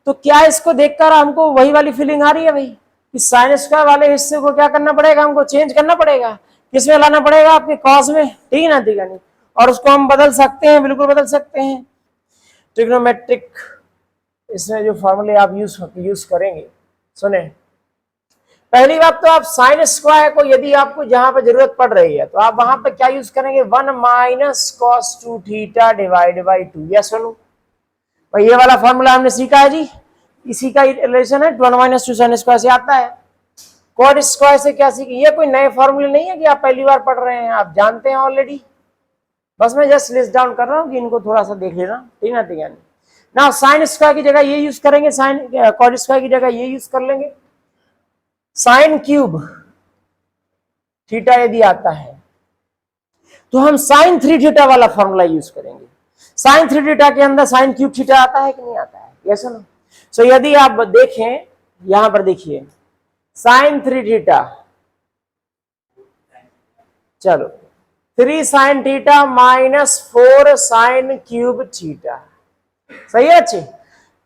तो क्या इसको देखकर हमको वही वाली फीलिंग आ रही है भाई कि साइन स्क्वायर वाले हिस्से को क्या करना पड़ेगा, हमको चेंज करना पड़ेगा, किसमें लाना पड़ेगा, आपके कॉस में, ठीक है ना, ठीक है नहीं, और उसको हम बदल सकते हैं, बिल्कुल बदल सकते हैं। ट्रिग्नोमेट्रिक इसमें जो फॉर्मूले आप यूज करेंगे, सुने, पहली बात तो आप साइन स्क्वायर को यदि आपको जहां पर जरूरत पड़ रही है तो आप वहां पर क्या यूज करेंगे, 1 minus cos 2 theta divide by 2। Yes सुनो भाई, ये वाला फॉर्मूला हमने सीखा है जी, इसी का रिलेशन है, 1 माइनस 2 साइन स्क्वायर से आता है। कॉट स्क्वायर से क्या सीखे, ये कोई नए फॉर्मूले नहीं है कि आप पहली बार पढ़ रहे हैं, आप जानते हैं ऑलरेडी, बस मैं जस्ट लिस्ट डाउन कर रहा हूं कि इनको थोड़ा सा देख लेना, ठीक है ना, ठीक है ना। साइन स्क्वायर की जगह ये यूज करेंगे, साइन कॉट स्क्वायर की जगह ये यूज कर लेंगे, साइन क्यूब थीटा यदि आता है तो हम साइन 3 थीटा वाला फॉर्मूला यूज करेंगे। साइन 3 थीटा के अंदर साइन क्यूब थीटा आता है कि नहीं आता है, यस नो। सो यदि आप देखें, यहां पर देखिए साइन 3 थीटा, चलो 3 sine theta minus 4 sine cube theta, सही है अच्छे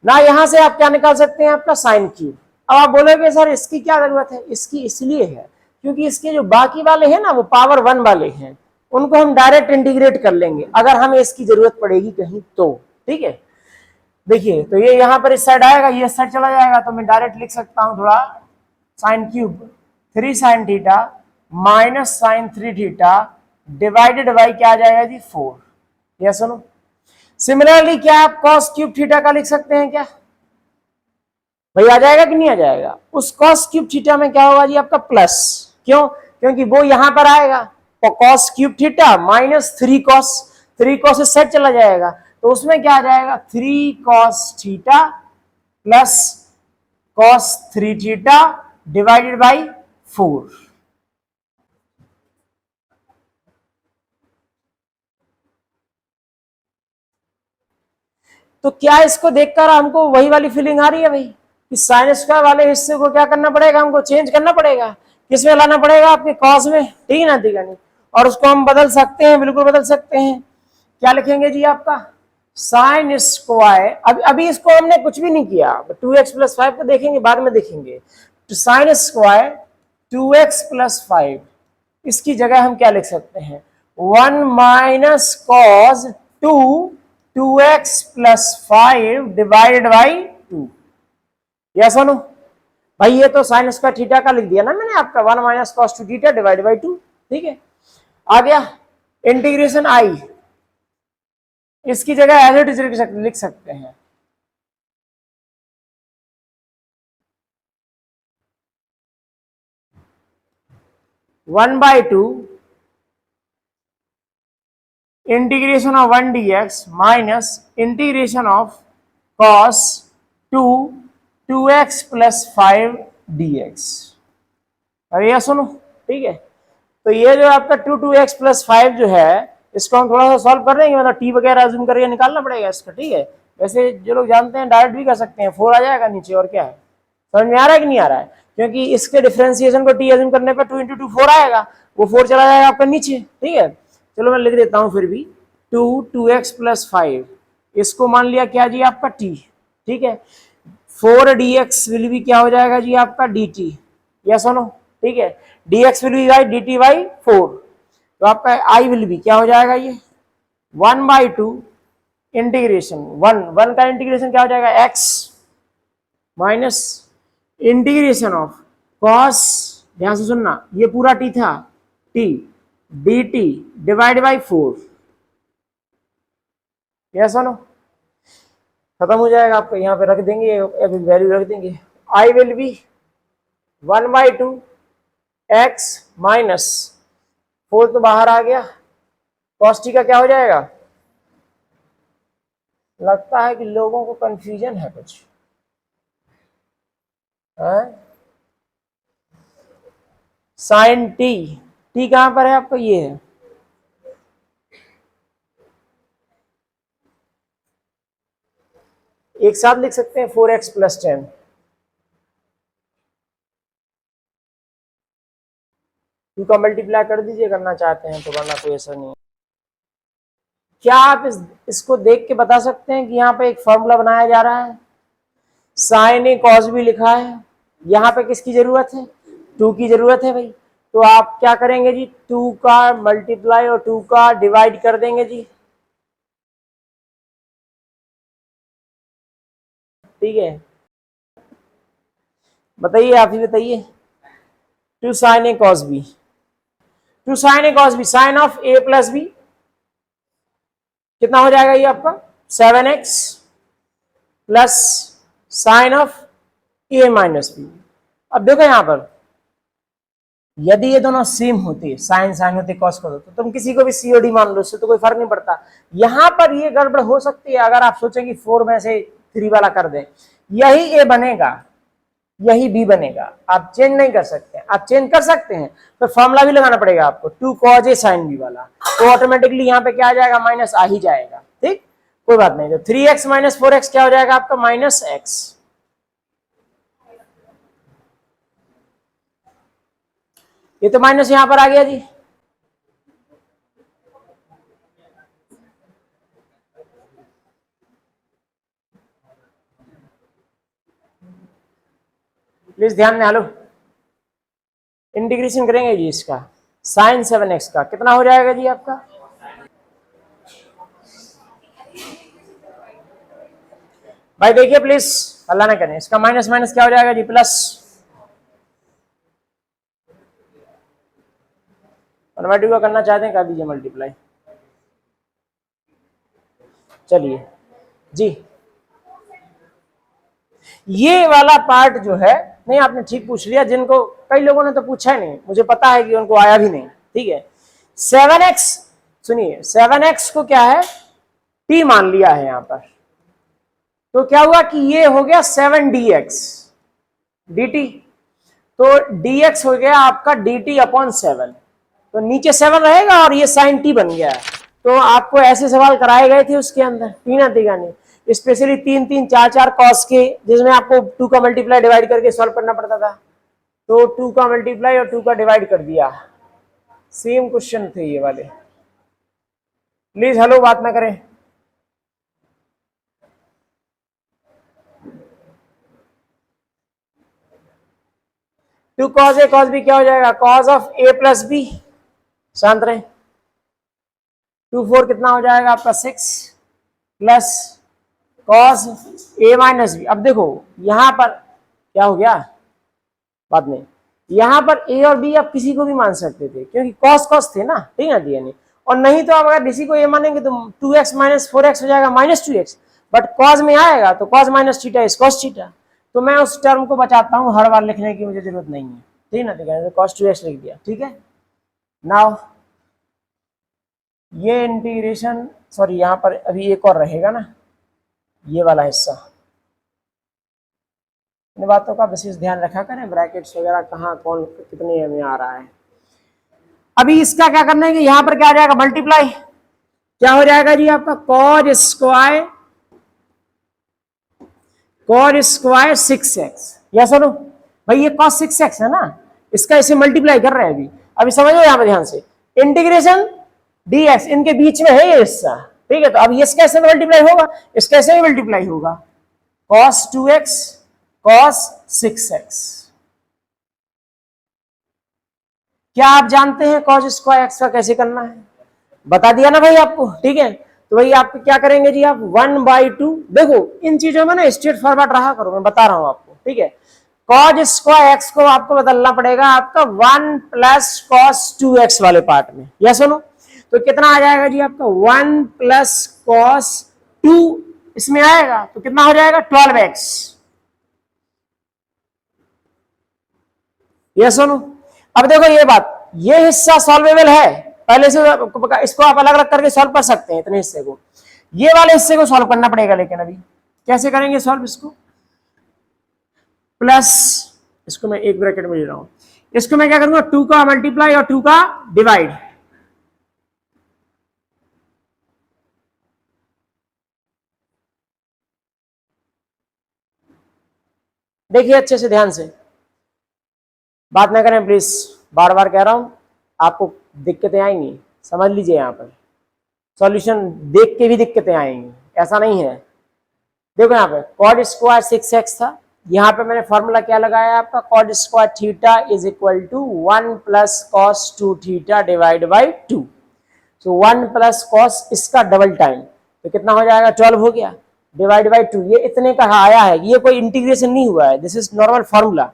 ना। यहां से आप क्या निकाल सकते हैं, आपका साइन क्यूब। अब आप बोलोगे सर इसकी क्या जरूरत है, इसकी इसलिए है क्योंकि इसके जो बाकी वाले हैं ना वो पावर 1 वाले हैं, उनको हम डायरेक्ट इंटीग्रेट कर लेंगे अगर हमें इसकी जरूरत पड़ेगी कहीं तो, ठीक है। देखिए तो ये यहां पर इस साइड आएगा, ये साइड चला जाएगा, तो मैं डायरेक्ट लिख सकता हूं थोड़ा, sine cube 3 sine theta minus sine 3 theta divided by क्या आ जाएगा जी 4। यह सुनो, सिमिलरली क्या आप कॉस क्यूब थीटा का लिख सकते हैं क्या भाई, आ जाएगा कि नहीं आ जाएगा। उस कॉस क्यूब थीटा में क्या होगा जी आपका प्लस, क्यों, क्योंकि वो यहां पर आएगा, तो cos cube theta minus 3 cos इस साइड चला जाएगा, तो उसमें क्या आ जाएगा 3 cos theta plus cos 3 theta divided by 4। तो क्या इसको देखकर हमको वही वाली फीलिंग आ रही है भाई कि साइन स्क्वायर वाले हिस्से को क्या करना पड़ेगा, हमको चेंज करना पड़ेगा, किसमें लाना पड़ेगा, आपके कॉस में, ठीक है ना, ठीक है नहीं, और उसको हम बदल सकते हैं, बिल्कुल बदल सकते हैं। क्या लिखेंगे जी आपका साइन स्क्वायर, अभी इसको हमने कुछ भी नहीं किया, 2x प्लस 5 को देखेंगे, बाद में देखेंगे। तो साइन स्क्वायर 2x प्लस 5, इसकी जगह हम क्या लिख सकते हैं, 1 minus cos 2x plus 5 divided by 2। Yes no भाई, ये तो साइन स्क्वायर थीटा का लिख दिया ना मैंने आपका, 1 minus cos 2 theta divide by 2, ठीक है। आ गया इंटीग्रेशन आई, इसकी जगह एज इट इज लिख सकते हैं, one by two integration of 1 dx minus integration of cos 2x plus 5 dx। अरे यह सुनो, ठीक है, तो ये जो आपका 2x प्लस 5 जो है इसको हम थोड़ा सा सॉल्व कर देंगे, मतलब टी वगैरह अज्यूम करके निकालना पड़ेगा इसका, ठीक है। वैसे जो लोग जानते हैं डायरेक्ट भी कर सकते हैं, 4 आ जाएगा नीचे, और क्या है, समझ में आ रहा है कि नहीं आ रहा है, क्योंकि इसके डिफरेंशिएशन को टी अज्यूम करने पर 2 × 2 4 आएगा, वो 4 चला जाएगा आपका नीचे, ठीक है। चलो मैं लिख देता हूं फिर भी 2x प्लस 5, इसको मान लिया क्या जी आपका टी, ठीक है। 4 dx विल भी क्या हो जाएगा जी आपका dt, यस और नो, ठीक है, dx will B by dt by 4, तो आपका आई विल बी क्या हो जाएगा, ये 1/2 इंटीग्रेशन 1 का इंटीग्रेशन क्या हो जाएगा x minus integration of cos, ध्यान से सुनना, ये पूरा टी था, T dt divide by 4, yes और नो, खत्म हो जाएगा आपको, यहाँ पे रख देंगे वैल्यू रख देंगे, I will be 1/2 x minus 4 तो बाहर आ गया, कॉस टी का क्या हो जाएगा, लगता है कि लोगों को कंफ्यूजन है कुछ, साइन टी कहां पर है आपको, ये है, एक साथ लिख सकते हैं 4x प्लस 10, का मल्टीप्लाई कर दीजिए करना चाहते हैं तो, वरना कोई ऐसा नहीं है। क्या आप इसको देख के बता सकते हैं कि यहाँ पे एक फॉर्मूला बनाया जा रहा है, साइन ए कॉस बी लिखा है, यहाँ पे किसकी जरूरत है, 2 की जरूरत है भाई। तो आप क्या करेंगे जी, 2 का मल्टीप्लाई और 2 का डिवाइड कर देंगे जी, ठीक है। बताइए, आप ही बताइए। 2 sine A cos B, 2 sine A cos B, sine of A plus B कितना हो जाएगा ये आपका 7x plus sine of A minus B. अब देखो यहां पर यदि ये दोनों सेम होते, साइन साइन होते कॉस कॉस होते, तो तुम किसी को भी सीओडी मान लो, उससे तो कोई फर्क नहीं पड़ता। यहां पर ये गड़बड़ हो सकती है, अगर आप सोचें कि 4 में से 3 वाला कर दें, यही ए बनेगा यही बी बनेगा, आप चेंज नहीं कर सकते। आप चेंज कर सकते हैं तो फॉर्मूला भी लगाना पड़ेगा आपको, 2 कॉज ए साइन बी वाला, तो ऑटोमेटिकली यहाँ पे क्या आ जाएगा, माइनस आ ही जाएगा, ठीक, कोई बात नहीं। तो 3x माइनस 4x क्या हो जाएगा आपका, माइनस एक्स। ये तो माइनस यहां पर आ गया जी, प्लीज ध्यान में। हेलो, इंटीग्रेशन करेंगे जी इसका, साइन 7x का कितना हो जाएगा जी आपका, भाई देखिए प्लीज अल्लाह ना करें, इसका माइनस माइनस क्या हो जाएगा जी, प्लस। कन्वर्टिव का करना चाहते हैं कर दीजिए मल्टीप्लाई, चलिए जी। ये वाला पार्ट जो है, नहीं आपने ठीक पूछ लिया, जिनको कई लोगों ने तो पूछा ही नहीं, मुझे पता है कि उनको आया भी नहीं, ठीक है। 7x, सुनिए 7x को क्या है, t मान लिया है यहां पर, तो क्या हुआ कि ये हो गया 7dx dt, तो dx हो गया आपका dt अपॉन 7, तो नीचे 7 रहेगा और ये साइन t बन गया। तो आपको ऐसे सवाल कराए गए थे उसके अंदर, तीन नहीं, स्पेशली 3 3 4 4 कॉस के, जिसमें आपको 2 का मल्टीप्लाई डिवाइड करके सॉल्व करना पड़ता था, तो 2 का मल्टीप्लाई और 2 का डिवाइड कर दिया। सेम क्वेश्चन थे ये वाले, प्लीज हेलो बात ना करें। Two cos A cos B क्या हो जाएगा, cos of A plus B, शांत रहे। 2 4 कितना हो जाएगा आपका 6 plus cos A minus B. अब देखो यहां पर क्या हो गया, बात नहीं, यहां पर ए और बी आप किसी को भी मान सकते थे, क्योंकि कॉस कॉस थे ना, ठीक है डीएनए। और नहीं तो आप अगर किसी को ए मानेंगे तो 2x माइनस 4x हो जाएगा माइनस 2x, बट कॉस में आएगा तो cos minus theta is cos theta, तो मैं उस टर्म को बचाता हूं, हर बार लिखने की मुझे जरूरत नहीं है, ठीक ना, ठीक है, कॉस 2x लिख दिया, ठीक है। नाउ ये इंटीग्रेशन, सॉरी यहां पर अभी एक और रहेगा ना, ये वाला हिस्सा, इन बातों का विशेष ध्यान रखा करें, ब्रैकेट्स वगैरह कहाँ कौन कितने में आ रहा है। अभी इसका क्या करना है कि यहां पर क्या आ जाएगा, मल्टीप्लाई, क्या हो जाएगा जी आपका कॉज स्क्वायर 6x, या सुनो भाई ये कॉस 6x है ना, इसका इसे मल्टीप्लाई कर रहे हैं अभी समझो यहां पर ध्यान से, इंटीग्रेशन dx, इनके बीच में है ये हिस्सा, ठीक है। तो अब ये कैसे मल्टीप्लाई होगा, इस कैसे भी मल्टीप्लाई होगा, cos 2x cos 6x। क्या आप जानते हैं cos स्क्वायर x का कैसे करना है, बता दिया ना भाई आपको, ठीक है। तो भाई आप क्या करेंगे जी, आप 1/2, देखो इन चीजों में ना स्ट्रेट फॉरवर्ड रहा करो, मैं बता रहा हूं आपको, ठीक है। cos स्क्वायर x को आपको बदलना पड़ेगा आपका 1 प्लस cos 2x वाले पार्ट में, या सुनो, तो कितना आ जाएगा जी आपका 1 प्लस cos 2 इसमें आएगा, तो कितना हो जाएगा 12x, ये सुनो। अब देखो ये बात, ये हिस्सा सॉल्वेबल है पहले से, इसको आप अलग अलग करके सॉल्व कर सकते हैं इतने हिस्से को, ये वाले हिस्से को सॉल्व करना पड़ेगा, लेकिन अभी कैसे करेंगे सॉल्व इसको, प्लस, इसको मैं एक ब्रैकेट में ले रहा हूं, इसको मैं क्या करूंगा 2 का मल्टीप्लाई और 2 का डिवाइड, देखिए अच्छे से ध्यान से बात ना करें प्लीज, बार बार कह रहा हूं, आपको दिक्कतें आएंगी, समझ लीजिए, यहां पर सॉल्यूशन देख के भी दिक्कतें आएंगी, ऐसा नहीं है। देखो यहाँ पे कॉड स्क्वायर 6x था, यहाँ पे मैंने फॉर्मूला क्या लगाया आपका, cos square theta is equal to 1 plus cos 2 theta divide by 2। So 1 plus cos इसका डबल टाइम, तो कितना हो जाएगा 12 हो गया, डिवाइड बाई 2। ये इतने का आया है, ये कोई इंटीग्रेशन नहीं हुआ है, दिस इज नॉर्मल फॉर्मूला।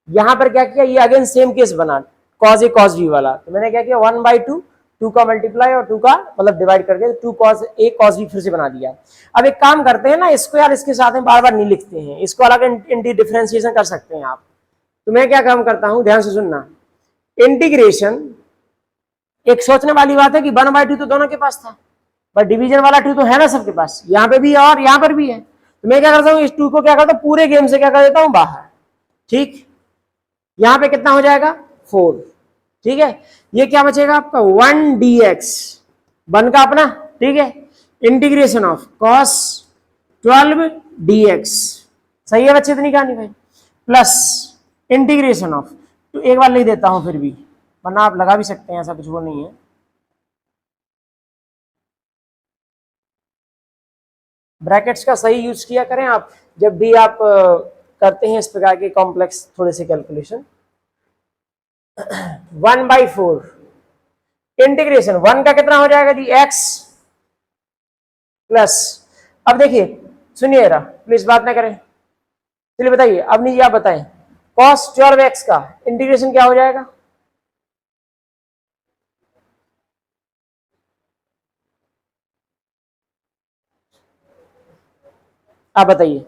यहाँ पर क्या किया, ये अगेन सेम केस बना कॉस ए कॉस बी वाला, तो मैंने क्या किया 1/2, 2 का मल्टीप्लाई और 2 का मतलब डिवाइड करके 2 कॉस ए कॉस बी फिर से बना दिया। अब एक काम करते हैं ना, इसको यार इसके साथ में बार बार नहीं लिखते हैं, इसको अलग डिफरेंशिएशन कर सकते हैं आप। तो मैं क्या काम करता हूं, ध्यान से सुनना, इंटीग्रेशन एक सोचने वाली बात है कि 1/2 तो दोनों के पास था, पर डिवीजन वाला 2 तो है ना सबके पास, यहाँ पे भी है और यहाँ पर भी है। तो मैं क्या करता हूँ, इस 2 को क्या करता हूँ पूरे गेम से क्या कर देता हूँ बाहर, ठीक। यहाँ पे कितना हो जाएगा 4, ठीक है। ये क्या बचेगा आपका 1 dx, 1 का अपना, ठीक है, इंटीग्रेशन ऑफ cos 12 dx, सही है बच्चे, इतनी कहानी भाई, प्लस इंटीग्रेशन ऑफ, तो एक बार लिख देता हूं फिर भी, वरना आप लगा भी सकते हैं, ऐसा कुछ वो नहीं है। ब्रैकेट्स का सही यूज किया करें आप जब भी आप करते हैं इस प्रकार के कॉम्प्लेक्स थोड़े से कैलकुलेशन। 1/4 इंटीग्रेशन 1 का कितना हो जाएगा जी x प्लस, अब देखिए सुनिए जरा प्लीज बात ना करें, चलिए बताइए, अब नहीं आप बताएं, cos 12x का इंटीग्रेशन क्या हो जाएगा, आप बताइए,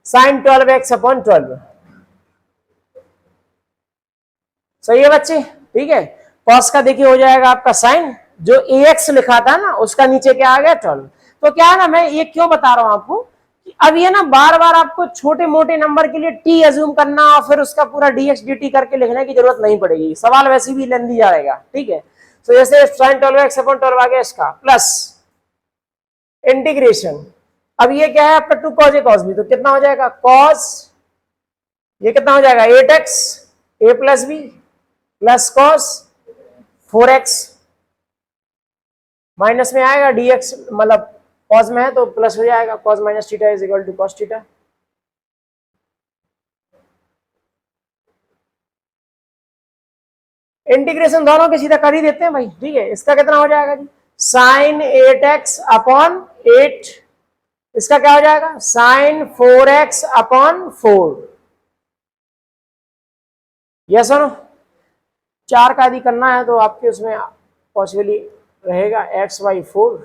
sin 12x अपॉन 12, सही है बच्चे, ठीक है। cos का देखिए हो जाएगा आपका साइन, जो ax लिखा था ना उसका नीचे क्या आ गया 12। तो क्या है ना, मैं ये क्यों बता रहा हूं आपको कि अब ये ना बार बार आपको छोटे मोटे नंबर के लिए t अज्यूम करना और फिर उसका पूरा dx dt करके लिखने की जरूरत नहीं पड़ेगी, सवाल वैसे भी लेंदी जाएगा, ठीक है। तो जैसे sin 12x अपॉन 12 आ गया इसका, प्लस इंटीग्रेशन, अब ये क्या है आपका 2 cos a cos b, तो कितना हो जाएगा cos, ये कितना हो जाएगा 8x a plus b plus cos 4x, minus में आएगा dx, मतलब cos में है तो प्लस हो जाएगा, cos minus theta is equal to cos theta. Integration दोनों के सीधा कर ही देते हैं भाई, ठीक है। इसका कितना हो जाएगा जी sin 8x अपॉन 8, इसका क्या हो जाएगा sin 4x अपॉन 4, यस और नो। 4 का यदि करना है तो आपके उसमें पॉसिबली रहेगा x/4,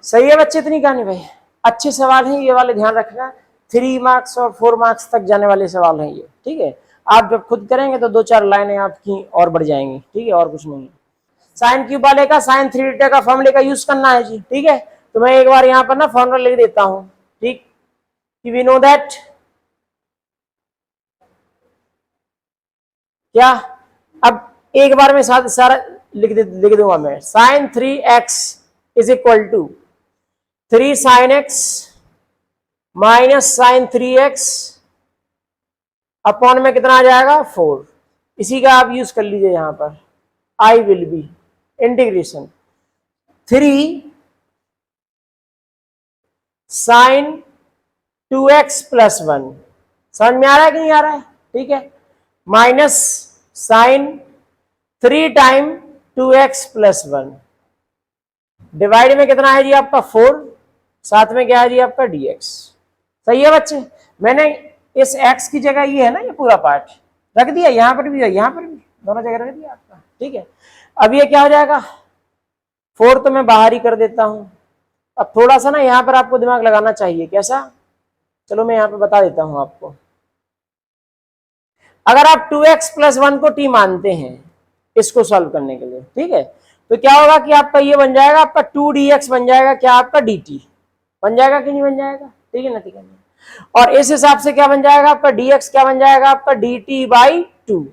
सही है बच्चे, इतनी कहानी भाई, अच्छे सवाल हैं ये वाले, ध्यान रखना 3 मार्क्स और 4 मार्क्स तक जाने वाले सवाल हैं ये, ठीक है। आप जब खुद करेंगे तो 2-4 लाइनें आपकी और बढ़ जाएंगी, ठीक है, और कुछ नहीं है। साइन क्यूब वाले का साइन 3 थीटा का फॉर्मूले का यूज करना है जी, ठीक है। तो मैं एक बार यहाँ पर ना फॉर्मूला लिख देता हूं, ठीक, कि वी नो दैट, क्या, अब एक बार में सारा लिख दूंगा मैं, sine 3x is equal to 3 sin x minus sine 3x upon में कितना आ जाएगा 4, इसी का आप यूज कर लीजिए यहां पर, I will be integration 3 sin 2x plus 1, समझ में आ रहा है कि नहीं आ रहा है, ठीक है, minus sine 3 time 2x plus 1, divide में कितना है जी आपका 4, साथ में क्या है जी आपका dx, सही है बच्चे। मैंने इस x की जगह ये है ना, ये पूरा पार्ट रख दिया, यहां पर भी है यहां पर भी, दोनों जगह रख दिया आपका, ठीक है। अब ये क्या हो जाएगा 4 तो मैं बाहर ही कर देता हूं। अब थोड़ा सा ना यहां पर आपको दिमाग लगाना चाहिए, कैसा, चलो मैं यहां पर बता देता हूं आपको। अगर आप 2x प्लस 1 को t मानते हैं इसको सॉल्व करने के लिए, ठीक है, तो क्या होगा कि आपका ये बन जाएगा आपका 2dx बन जाएगा, क्या आपका dt बन जाएगा कि नहीं बन जाएगा, ठीक है ना, ठीक है। और इस हिसाब से क्या बन जाएगा आपका dx, क्या बन जाएगा आपका dt/2,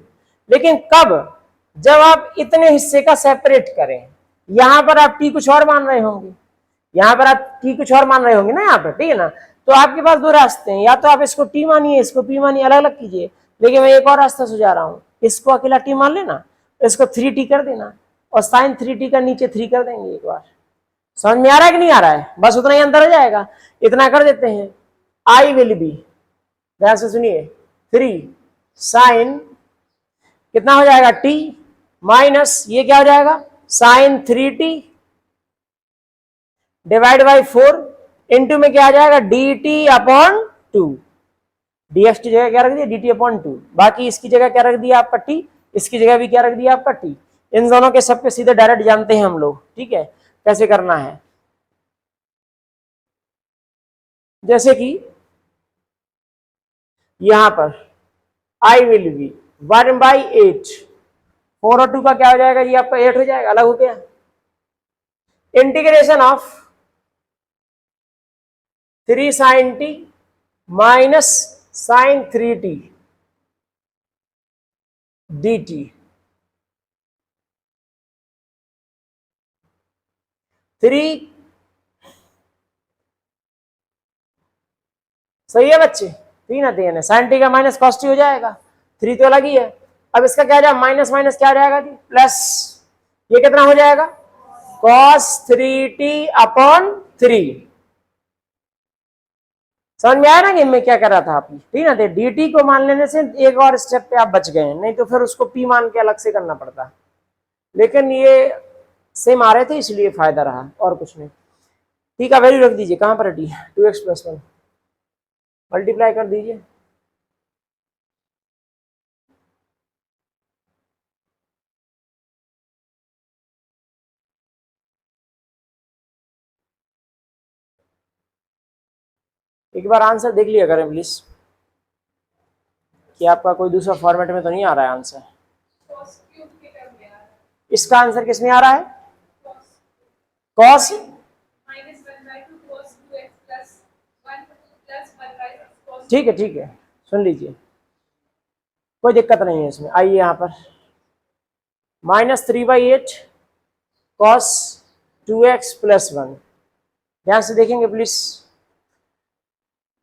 लेकिन कब, जब आप इतने हिस्से का सेपरेट करें, यहाँ पर आप टी कुछ और मान रहे होंगे, यहाँ पर आप टी कुछ और मान रहे होंगे ना यहाँ पर, ठीक है ना। तो आपके पास दो रास्ते हैं, या तो आप इसको टी मानिए, इसको पी मानिए, अलग अलग कीजिए। लेकिन मैं एक और रास्ता सुझा रहा हूँ, इसको अकेला टी मान लेना, इसको 3t कर देना, और साइन 3t का नीचे 3 कर देंगे एक बार। समझ में आ रहा है कि नहीं आ रहा है? बस उतना ही अंतर हो जाएगा, इतना कर देते हैं। आई विल बी, ध्यान से सुनिए, 3 साइन कितना हो जाएगा t माइनस ये क्या हो जाएगा sign 3t divide by 4 into में क्या आ जाएगा dt अपॉन 2। dx की जगह क्या रख दिया dt अपॉन 2, बाकी इसकी जगह क्या रख दिया आपका t, इसकी जगह भी क्या रख दिया आपका t। इन दोनों के सब पे सीधे डायरेक्ट जानते हैं हम लोग, ठीक है कैसे करना है। जैसे कि यहां पर आई विल बी 1/8, 4 और 2 का क्या हो जाएगा ये आपका 8 हो जाएगा, अलग हो गया। Integration of 3 sine T minus sine 3t dt, 3 सही है बच्चे, 3 है साइन टी का माइनस कॉस टी हो जाएगा, 3 तो अलग ही है। अब इसका क्या जाएगा माइनस माइनस क्या जाएगा जी प्लस, ये कितना हो जाएगा cos 3t अपॉन 3। समझ में आया ना कि मैं क्या कर रहा था आपकी, ठीक है। dt को मान लेने से एक और स्टेप पे आप बच गए हैं, नहीं तो फिर उसको p मान के अलग से करना पड़ता, लेकिन ये सेम आ रहे थे इसलिए फायदा रहा और कुछ नहीं। t का वैल्यू रख दीजिए, कहां पर है t 2x + 1 मल्टीप्लाई कर दीजिए। एक बार आंसर देख लिया करें प्लीज, कि आपका कोई दूसरा फॉर्मेट में तो नहीं आ रहा है आंसर। इसका आंसर किस में आ रहा है कॉस, ठीक है सुन लीजिए, कोई दिक्कत नहीं है इसमें। आइए यहाँ पर -3/8 cos 2x + 1, ध्यान से देखेंगे प्लीज।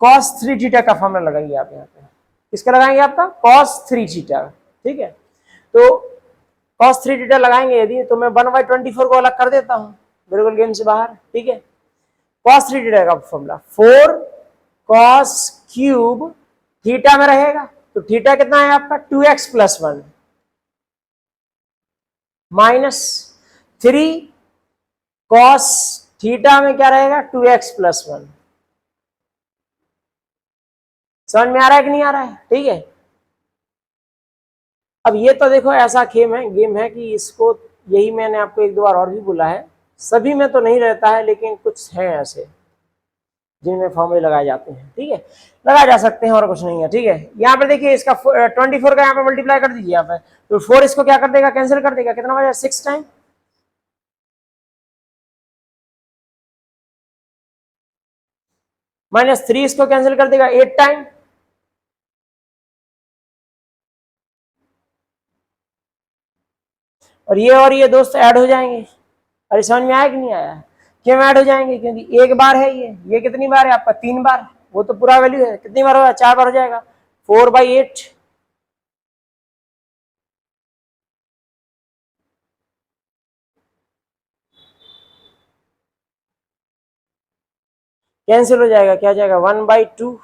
cos 3θ का फॉर्मूला लगाइए आप यहाँ पे, किसका लगाएंगे आपका cos 3θ, ठीक है। तो cos 3θ लगाएंगे यदि, तो मैं 1/24 को अलग कर देता हूँ बिल्कुल गेम से बाहर, ठीक है। cos 3θ का फॉर्मूला 4 cos क्यूब थीटा में रहेगा, तो थीटा कितना है आपका 2x + 1 माइनस 3 cos थीटा में क्या रहेगा 2x + 1। समझ में आ रहा है कि नहीं आ रहा है, ठीक है। अब ये तो देखो ऐसा गेम है कि इसको, यही मैंने आपको एक दो बार और भी बोला है, सभी में तो नहीं रहता है लेकिन कुछ है ऐसे जिनमें फॉर्मूले लगाए जाते हैं, ठीक है लगाए जा सकते हैं और कुछ नहीं है, ठीक है। यहाँ पे देखिए इसका 24 का यहाँ पे मल्टीप्लाई कर दीजिए यहाँ पे, तो 4 इसको क्या कर देगा कैंसिल कर देगा, कितना बचा 6 टाइम, -3 इसको कैंसिल कर देगा 8 टाइम, और ये दोस्त ऐड हो जाएंगे। अरे समझ में आया कि नहीं आया, क्यों ऐड हो जाएंगे, क्योंकि एक बार है ये कितनी बार है आपका 3 बार, वो तो पूरा वैल्यू है, कितनी बार होगा 4 बार हो जाएगा 4/8, कैंसिल हो जाएगा, क्या जाएगा 1/2।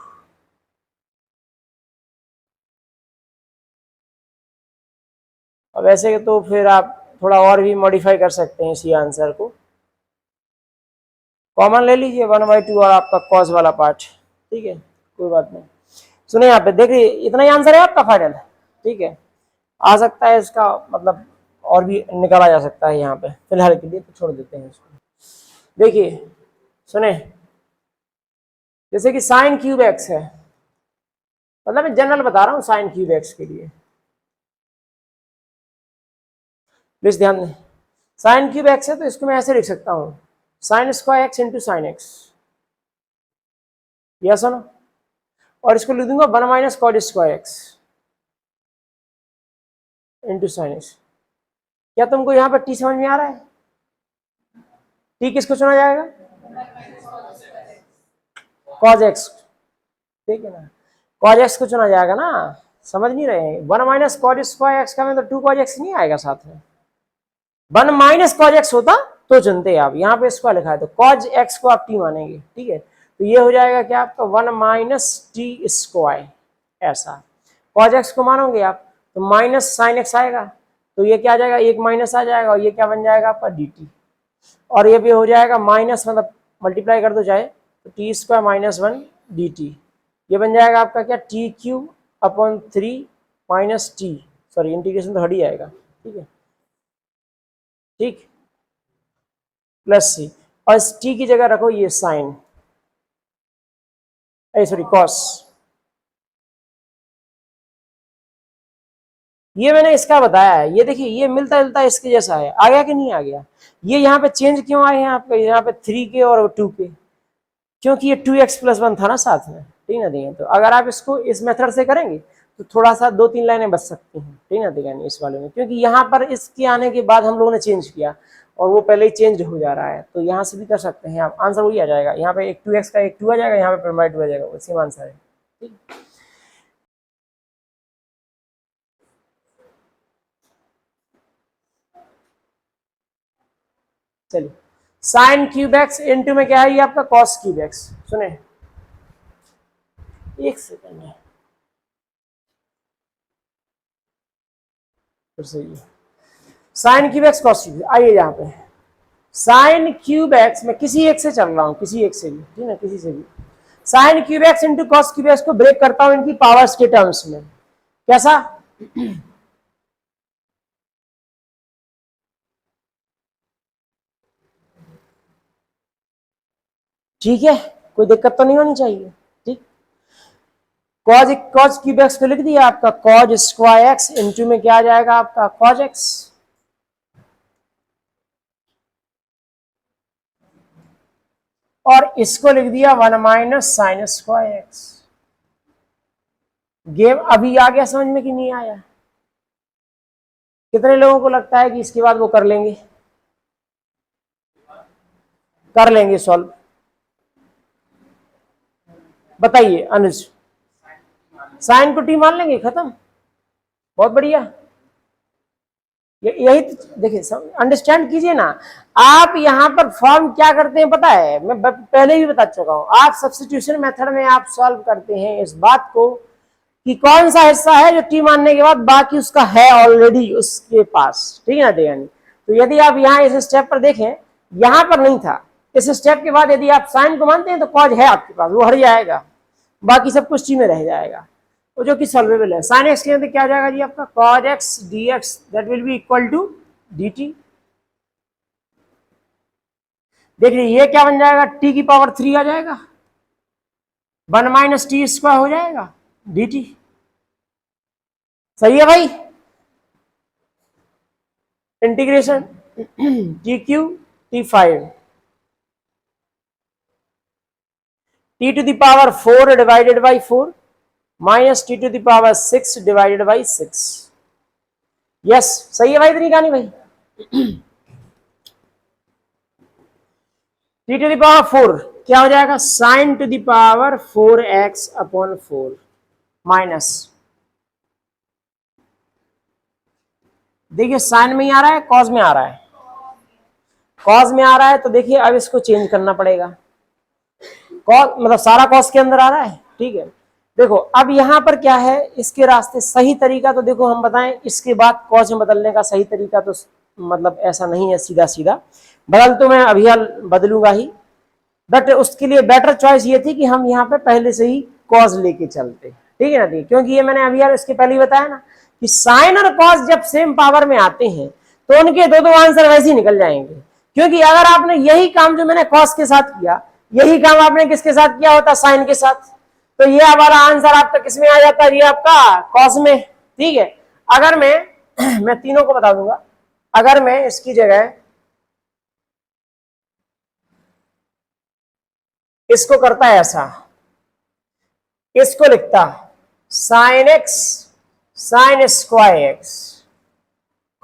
अब ऐसे तो फिर आप थोड़ा और भी मॉडिफाई कर सकते हैं इसी आंसर को, कॉमन ले लीजिए 1/2 और आपका कॉस वाला पार्ट, ठीक है कोई बात नहीं। सुनिए यहाँ पे देखिए इतना ही आंसर है आपका फाइनल, ठीक है। आ सकता है इसका मतलब और भी निकाला जा सकता है, यहाँ पे फिलहाल के लिए तो छोड़ देते हैं इसको। देखिए सुने, जैसे कि साइन क्यूब एक्स है, मतलब मैं जनरल बता रहा हूँ साइन क्यूब एक्स के लिए, प्लीज ध्यान दें। साइन क्यूब एक्स है तो इसको मैं ऐसे लिख सकता हूँ sine square x into sine x, yes ना, और इसको लिख दूंगा 1 - cos square x into sine x. क्या तुमको यहाँ पर टी समझ में आ रहा है, टी किसको चुना जाएगा? कॉज एक्स, ठीक है ना, कॉज एक्स को चुना जाएगा ना, समझ नहीं रहे हैं? 1 माइनस कॉज स्क्वायर एक्स का मतलब 2 कॉज एक्स नहीं आएगा साथ में, 1 माइनस कॉज एक्स होता तो चुनते आप, यहाँ पे स्क्वायर लिखा है तो कॉज एक्स को आप टी मानेंगे, ठीक है। तो ये हो जाएगा क्या आपका 1 माइनस टी स्क्वायर, ऐसा कॉज एक्स को मानोगे आप तो माइनस साइन एक्स आएगा, तो ये क्या आ जाएगा, एक माइनस आ जाएगा और ये क्या बन जाएगा आपका डी टी, और ये भी हो जाएगा माइनस, मतलब मल्टीप्लाई कर दो चाहे तो T square minus 1 D T, ये बन जाएगा आपका क्या T cube upon 3 minus T, sorry integration तो हट ही आएगा, ठीक है, ठीक, प्लस सी, और इस टी की जगह रखो ये साइन, सॉरी कॉस, ये मैंने इसका बताया है, ये देखिए ये मिलता जुलता इसके जैसा है, आ गया कि नहीं आ गया? ये यहाँ पे चेंज क्यों आए हैं आपके यहाँ पे 3 के और 2 के, क्योंकि ये 2x प्लस 1 था ना साथ में, ठीक ना, ठीक है। तो अगर आप इसको इस मेथड से करेंगे तो थोड़ा सा 2-3 लाइनें बच सकती हैं, ठीक ना, ठीक है, इस वाले में, क्योंकि यहाँ पर इसके आने के बाद हम लोगों ने चेंज किया और वो पहले ही चेंज हो जा रहा है, तो यहाँ से भी कर सकते हैं आप, आंसर वही आ जाएगा, यहाँ पे एक 2x का एक 2 आ जाएगा, यहाँ पे बाई 2 आ जाएगा, वो सेम आंसर है, ठीक। चलिए, साइन क्यूब एक्स इंटू में क्या है ये आपका कॉस क्यूब एक्स, सुने एक सेकंड है, फिर से ये sine cube x cos cube, आइए यहाँ पे साइन क्यूब एक्स, मैं किसी एक से चल रहा हूँ, किसी एक से भी, ठीक है, किसी से भी, sine cube x into cos cube x को ब्रेक करता हूँ इनकी पावर्स के टर्म्स में, कैसा? ठीक है, कोई दिक्कत तो नहीं होनी चाहिए, ठीक। कॉज कॉज क्यूब एक्स को लिख दिया आपका कॉज स्क्वायर एक्स इंटू में क्या आ जाएगा आपका कॉज एक्स, और इसको लिख दिया 1 minus sine square x. Game अभी आ गया समझ में कि नहीं आया? कितने लोगों को लगता है कि इसके बाद वो कर लेंगे, कर लेंगे सॉल्व? बताइए अनुज, साइन को टी मान लेंगे, खत्म, बहुत बढ़िया। यही तो देखिए, अंडरस्टैंड कीजिए ना, आप यहाँ पर फॉर्म क्या करते हैं पता है, मैं पहले भी बता चुका हूँ, आप सब्स्टिट्यूशन मेथड में आप सॉल्व करते हैं इस बात को कि कौन सा हिस्सा है जो टी मानने के बाद बाकी उसका है ऑलरेडी उसके पास, ठीक है ना, ठीक है। तो यदि आप यहाँ इस स्टेप पर देखें, यहाँ पर नहीं था, इस स्टेप के बाद यदि आप साइन को मानते हैं तो कॉज है आपके पास, वो हट जाएगा, बाकी सब कुछ टी में रह जाएगा, वो जो कि सॉल्वेबल है। साइन एक्स के अंदर क्या आ जाएगा जी आपका cos X D X, that will be equal to D T. देखिए ये क्या बन जाएगा, टी की पावर 3 आ जाएगा, 1 माइनस टी स्क्वायर हो जाएगा डी टी, सही है भाई। Integration T cube T 5 T to the power 4 divided by 4 minus T to the power 6 divided by 6, yes सही है भाई, इतनी कहानी भाई। टी टू द पावर 4 क्या हो जाएगा, sign to the power 4x upon 4 minus, देखिए साइन में ही आ रहा है कॉज में आ रहा है, कॉज में आ रहा है तो देखिए अब इसको चेंज करना पड़ेगा, कॉज मतलब सारा कॉज के अंदर आ रहा है, ठीक है। देखो अब यहाँ पर क्या है, इसके रास्ते सही तरीका तो देखो हम बताएं, इसके बाद कॉज में बदलने का सही तरीका तो मतलब ऐसा नहीं है सीधा सीधा, बदल तो मैं अभी बदलूंगा ही, बट उसके लिए बेटर चॉइस ये थी कि हम यहाँ पे पहले से ही कॉज लेके चलते, ठीक है ना, ठीक, क्योंकि ये मैंने अभी इसके पहले ही बताया ना कि साइन और कॉज जब सेम पावर में आते हैं तो उनके दो आंसर वैसे ही निकल जाएंगे, क्योंकि अगर आपने यही काम जो मैंने कॉस के साथ किया, यही काम आपने किसके साथ किया होता, साइन के साथ, तो ये हमारा आंसर आपका किस में आ जाता है, ये आपका कॉस में, ठीक है। अगर मैं तीनों को बता दूंगा, अगर मैं इसकी जगह इसको करता है ऐसा, इसको लिखता sine x sine square x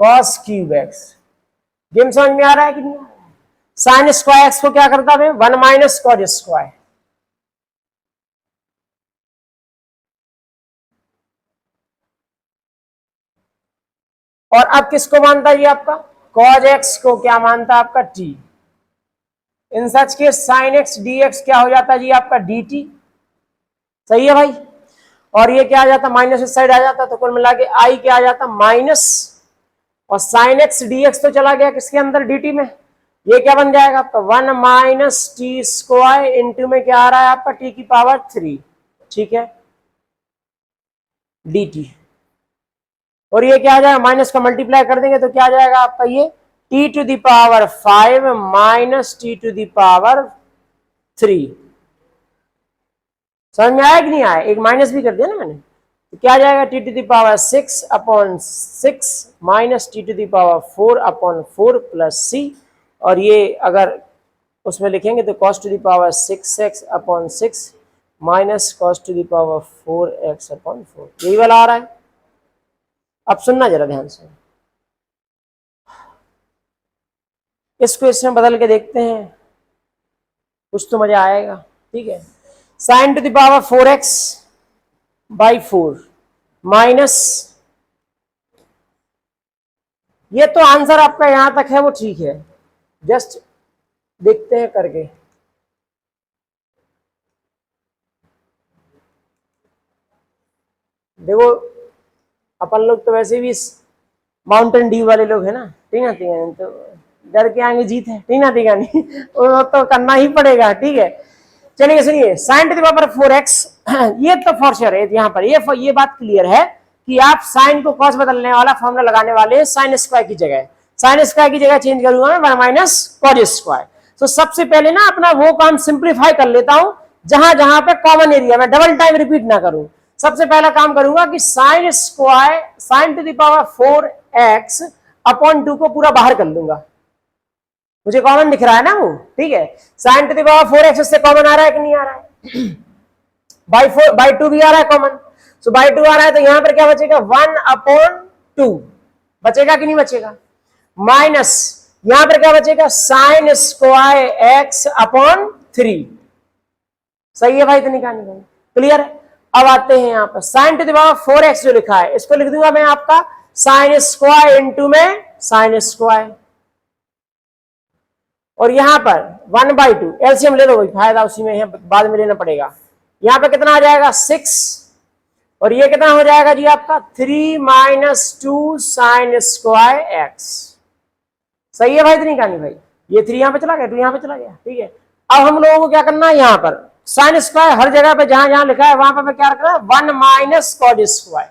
cos cube x, game समझ में आ रहा है कि नहीं? साइन स्क्वायर एक्स को क्या करता है 1 माइनस कॉज स्क्वायर। और अब किसको मानता है ये आपका कॉज एक्स को क्या मानता है आपका टी। इन सच के साइन एक्स डी एक्स क्या हो जाता है जी आपका डी टी। सही है भाई। और ये क्या आ जाता माइनस इस साइड आ जाता तो कुल मिला के आई क्या आ जाता माइनस, और साइन एक्स डी एक्स तो चला गया किसके अंदर डी टी में। ये क्या बन जाएगा आपका 1 माइनस टी स्क्वायर इंटू में क्या आ रहा है आपका टी की पावर 3, ठीक है, डी टी। और ये क्या आ जाएगा माइनस का मल्टीप्लाई कर देंगे तो क्या आ जाएगा आपका ये T to the power 5 minus T to the power 3। समझ में आया कि नहीं आया, एक माइनस भी कर दिया ना मैंने, तो क्या आ जाएगा t to the power 6 upon 6 minus T to the power 4 upon 4 plus C. और ये अगर उसमें लिखेंगे तो cos to the power 6x upon 6 minus cos to the power 4x upon 4, यही वाला आ रहा है। अब सुनना जरा ध्यान से, इसको इसमें बदल के देखते हैं, कुछ तो मजा आएगा। ठीक है, sign to the power 4x by 4 minus, ये तो आंसर आपका यहां तक है वो ठीक है, जस्ट देखते हैं करके। देखो अपन लोग तो वैसे भी माउंटेन ड्यू वाले लोग है ना, ठीक है, तो डर के आगे जीत है, ठीक ना, ठीक है, नहीं वो तो करना ही पड़ेगा। ठीक है, चलिए सुनिए, sign to the power 4x ये तो फॉर श्योर है, यहाँ पर ये बात क्लियर है कि आप साइन को कॉस बदलने वाला फॉर्मूला लगाने वाले हैं साइन स्क्वायर की जगह। साइन स्क्वायर की जगह चेंज करूंगा मैं 1 माइनस कॉस स्क्वायर। तो सबसे पहले ना अपना वो काम सिंप्लीफाई कर लेता हूं जहां जहां पे कॉमन एरिया, मैं डबल टाइम रिपीट ना करूं। सबसे पहला काम करूंगा कि sine square sine to the power 4x upon 2 को पूरा बाहर कर लूंगा, मुझे कॉमन दिख रहा है ना वो। ठीक है, sign to the power 4x उससे कॉमन आ रहा है कि नहीं आ रहा है बाई 2 भी आ रहा है कॉमन, सो बाई 2 आ रहा है तो यहां पर क्या बचेगा 1 अपॉन 2 बचेगा कि नहीं बचेगा, माइनस यहां पर क्या बचेगा साइन स्क्वायर x अपॉन 3। सही है भाई, तो निकालनी भाई, क्लियर है। अब आते हैं यहां पर sign to the power 4x जो लिखा है इसको लिख दूंगा मैं आपका साइन स्क्वायर इंटू में साइन स्क्वायर, और यहां पर 1/2 एलसीएम ले लो भाई, फायदा उसी में है, बाद में लेना पड़ेगा। यहां पर कितना आ जाएगा 6, और ये कितना हो जाएगा जी आपका 3 माइनस 2 साइन स्क्वायर x। सही है भाई, तो नहीं कहानी भाई, ये 3 यहां पे चला गया, 2 यहां पे चला गया। ठीक है, अब हम लोगों को क्या करना है, यहां पर साइन स्क्वायर हर जगह पे जहां जहां लिखा है वहां पर क्या रखना है 1 माइनस कॉस स्क्वायर।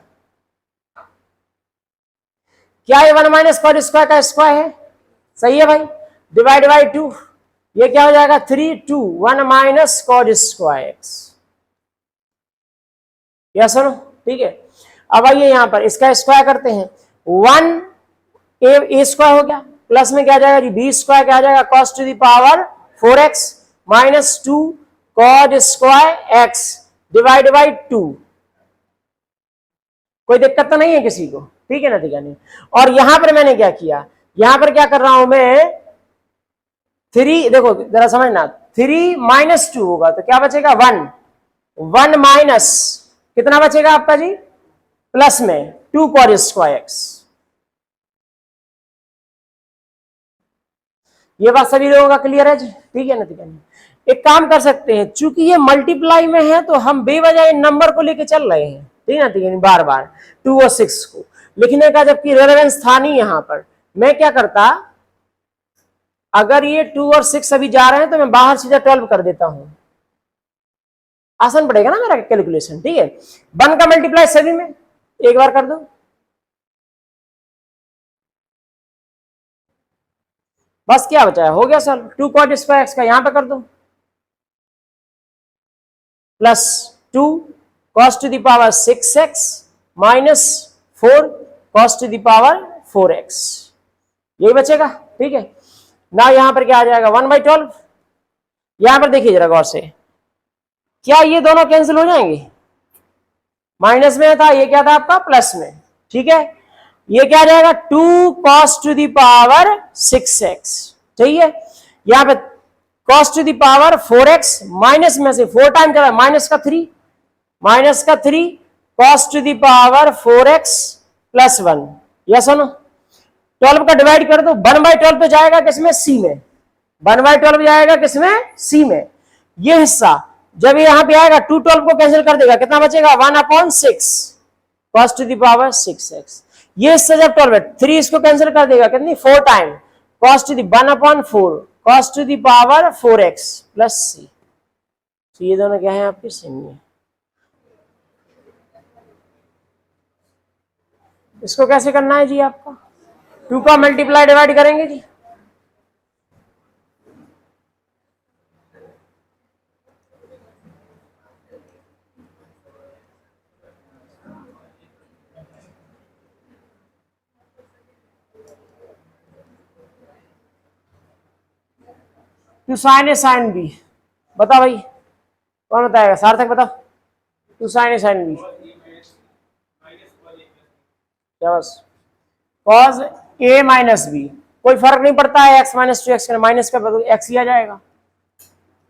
क्या ये 1 माइनस कॉस स्क्वायर का स्क्वायर है, सही है भाई, डिवाइड बाई 2, ये क्या हो जाएगा 3 2 1 माइनस कॉस स्क्वायर एक्स। या सुनो, ठीक है। अब आइए यहां पर इसका स्क्वायर करते हैं, 1 ए स्क्वायर हो गया, प्लस में क्या जाएगा जी बी स्क्वायर, क्या आ जाएगा cos two the power 4x minus 2 cos square x divide by 2। कोई दिक्कत तो नहीं है किसी को, ठीक है ना, ठीक है नहीं। और यहां पर मैंने क्या किया, यहां पर क्या कर रहा हूं मैं 3, देखो जरा समझना, 3 माइनस 2 होगा तो क्या बचेगा 1, 1 माइनस कितना बचेगा आपका जी प्लस में 2 कॉस स्क्वायर एक्स। ये बात सभी लोगों का क्लियर है जी, ठीक है ना, ठीक है ना। एक काम कर सकते हैं, चूंकि ये मल्टीप्लाई में है तो हम बेवजह नंबर को लेके चल रहे हैं, ठीक है ना, ठीक है, बार बार 2 और 6 को लिखने का जबकि रेलेवेंस था नहीं। यहां पर मैं क्या करता, अगर ये 2 और 6 अभी जा रहे हैं तो मैं बाहर सीधा 12 कर देता हूं, आसान पड़ेगा ना मेरा कैलकुलेशन। ठीक है, 1 का मल्टीप्लाई सभी में एक बार कर दो, बस क्या बचा है, हो गया सर 2 कॉस स्क्वायर एक्स का यहां पे कर दो, plus 2 cos two the power 6x minus 4 cos two the power 4x, यही बचेगा। ठीक है ना, यहां पर क्या आ जाएगा 1/12। यहां पर देखिए जरा गौर से, क्या ये दोनों कैंसिल हो जाएंगे, माइनस में था, ये क्या था आपका प्लस में। ठीक है, ये क्या आ जाएगा 2 cos two the power 6x, ठीक है। यहाँ पे cos to the power 4x minus में से 4 टाइम क्या है माइनस का 3 cos to the power 4x plus 1। Yes सुनो 12 का डिवाइड कर दो 1/12 पे जाएगा किसमें सी में 1/12 जाएगा किसमें सी में। ये हिस्सा जब यहां पे आएगा 2 12 को कैंसिल कर देगा कितना बचेगा 1/6 cos to the power 6x। ये हिस्सा जब 12 है 3 इसको कैंसिल कर देगा कितनी 4 time cos to the 1/4 cos to the power 4x plus C. तो ये दोनों क्या है आपके सेम है। इसको कैसे करना है जी आपका 2 का मल्टीप्लाई डिवाइड करेंगे जी। Two sine A sine B बता भाई कौन बताएगा सार्थक बता two sine A sine B क्या बस cos a माइनस बी कोई फर्क नहीं पड़ता है x माइनस 2x माइनस का बदल x ही आ जाएगा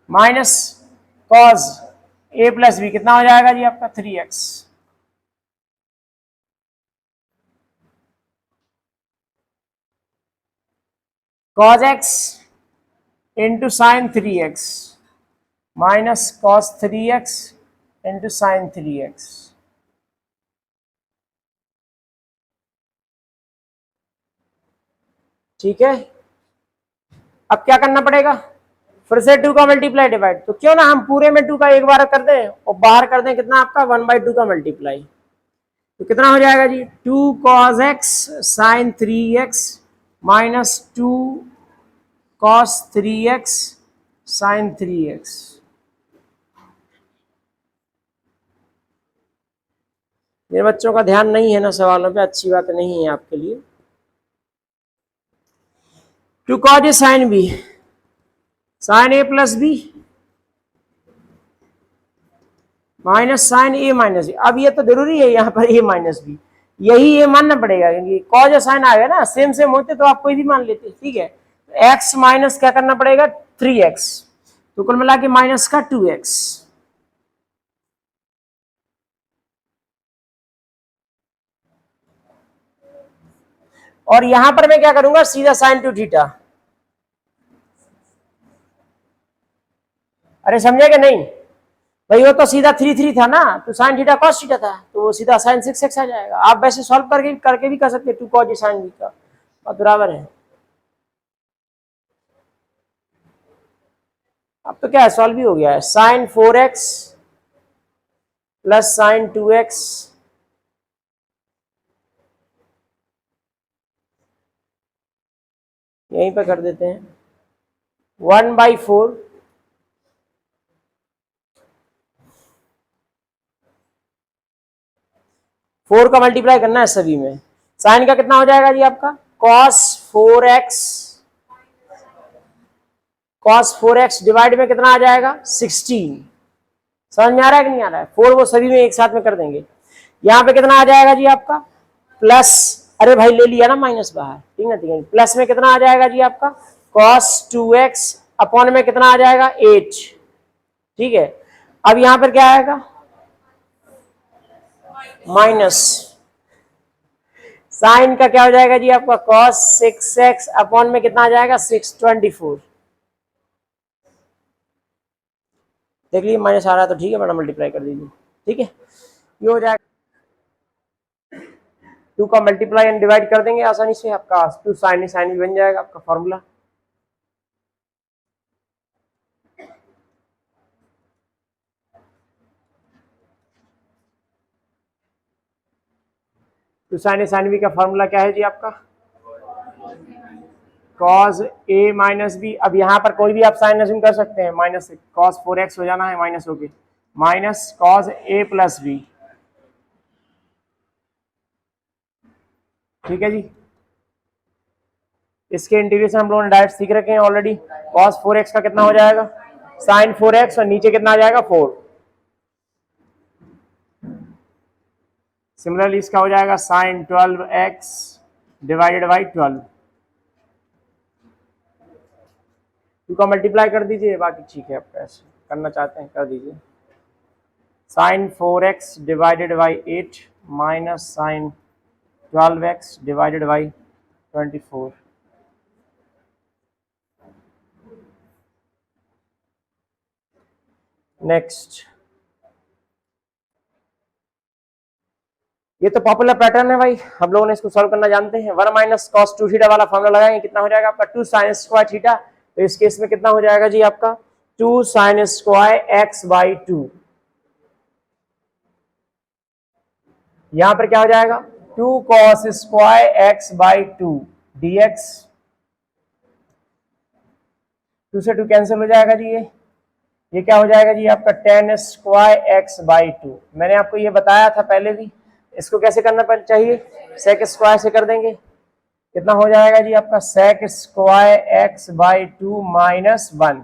minus cos a plus B कितना हो जाएगा जी आपका 3x cos x into sine 3x minus cos 3x into sine 3x। ठीक है अब क्या करना पड़ेगा फिर से 2 का मल्टीप्लाई डिवाइड तो क्यों ना हम पूरे में 2 का एक बार कर दें और बाहर कर दें कितना आपका 1/2 का मल्टीप्लाई तो कितना हो जाएगा जी 2 cos x sine 3x minus 2 cos 3x sine 3x। मेरे बच्चों का ध्यान नहीं है ना सवालों पे अच्छी बात नहीं है आपके लिए। 2 cos a sine b sine a plus B minus sine a minus B. अब ये तो जरूरी है यहाँ पर a माइनस बी यही ये मानना पड़ेगा क्योंकि cos a साइन आ गया ना सेम सेम होते तो आप कोई भी मान लेते ठीक है। x माइनस क्या करना पड़ेगा 3x तो कुल मिला के माइनस का 2x और यहां पर मैं क्या करूंगा सीधा साइन टू थीटा। अरे समझे कि नहीं भाई वो तो सीधा 3 था ना तो साइन थीटा कॉस थीटा था तो वो सीधा साइन 6x आ जाएगा। आप वैसे सॉल्व करके भी कर सकते 2 cos साइन बी का और बराबर है। अब तो क्या है सॉल्व भी हो गया है sign 4x plus sign 2x यहीं पे कर देते हैं 1/4 4 का मल्टीप्लाई करना है सभी में साइन का कितना हो जाएगा जी आपका cos 4x डिवाइड में कितना आ जाएगा 16। समझ में आ रहा है कि नहीं आ रहा है 4 वो सभी में एक साथ में कर देंगे। यहाँ पे कितना आ जाएगा जी आपका प्लस अरे भाई ले लिया ना माइनस बाहर ठीक है प्लस में कितना आ जाएगा जी आपका cos 2x अपॉन में कितना आ जाएगा 8 ठीक है। अब यहां पर क्या आएगा माइनस साइन का क्या हो जाएगा जी आपका cos 6x अपॉन में कितना आ जाएगा 624 देख लीजिए माइनस आ रहा है तो ठीक है बड़ा मल्टीप्लाई कर दीजिए ठीक है। ये हो जाएगा 2 का मल्टीप्लाई एंड डिवाइड कर देंगे आसानी से आपका 2 साइन साइन भी बन जाएगा आपका फॉर्मूला। तो साइन बी का फॉर्मूला क्या है जी आपका cos a माइनस बी। अब यहाँ पर कोई भी आप साइन अज्यूम कर सकते हैं माइनस cos 4x हो जाना है माइनस होके minus cos a plus B ठीक है जी। इसके इंटीग्रेशन हम लोगों ने डायरेक्ट सीख रखे हैं ऑलरेडी cos 4x का कितना हो जाएगा साइन 4x और नीचे कितना आ जाएगा 4 सिमिलरली इसका हो जाएगा साइन 12x डिवाइडेड बाई 12। 2 का मल्टीप्लाई कर दीजिए, बाकी ठीक है, आप ऐसे करना चाहते हैं कर दीजिए। Sine 4x divided by 8 minus sine 12x divided by 24। Next, ये तो पॉपुलर पैटर्न है भाई, हम लोगों ने इसको सॉल्व करना जानते हैं। 1 माइनस कॉस 2 थीटा वाला फॉर्मूला लगाएंगे, कितना हो जाएगा आपका 2 साइन स्क्वायर थीटा। तो इस केस में कितना हो जाएगा जी आपका 2 साइन स्क्वायर एक्स बाई 2। यहां पर क्या हो जाएगा 2 cos square x by 2 dx। 2 से 2 कैंसिल हो जाएगा जी। ये क्या हो जाएगा जी आपका tan स्क्वायर एक्स बाई 2। मैंने आपको ये बताया था पहले भी, इसको कैसे करना चाहिए, सेक स्क्वायर से कर देंगे। कितना हो जाएगा जी आपका sec square x by 2 minus 1।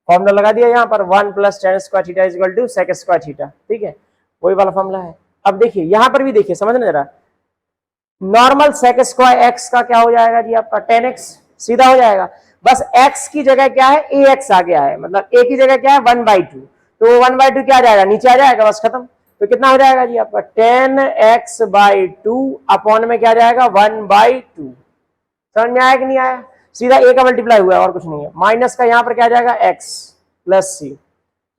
Formula लगा दिया यहाँ पर 1 plus tan square theta is equal to sec square theta. ठीक है, वही वाला फॉर्मूला है। अब देखिए यहां पर भी देखिए, समझना जरा, नॉर्मल सेक स्क्वायर एक्स का क्या हो जाएगा जी आपका tan x सीधा हो जाएगा। बस x की जगह क्या है ax आ गया है, मतलब a की जगह क्या है 1/2, तो 1/2 क्या आ जाएगा नीचे आ जाएगा, बस खत्म। तो कितना हो जाएगा जी आपका tan x बाई 2 अपॉन में क्या जाएगा 1/2। समझ में आया कि नहीं आया, सीधा a का मल्टीप्लाई हुआ है और कुछ नहीं है। माइनस का यहाँ पर क्या जाएगा x प्लस c,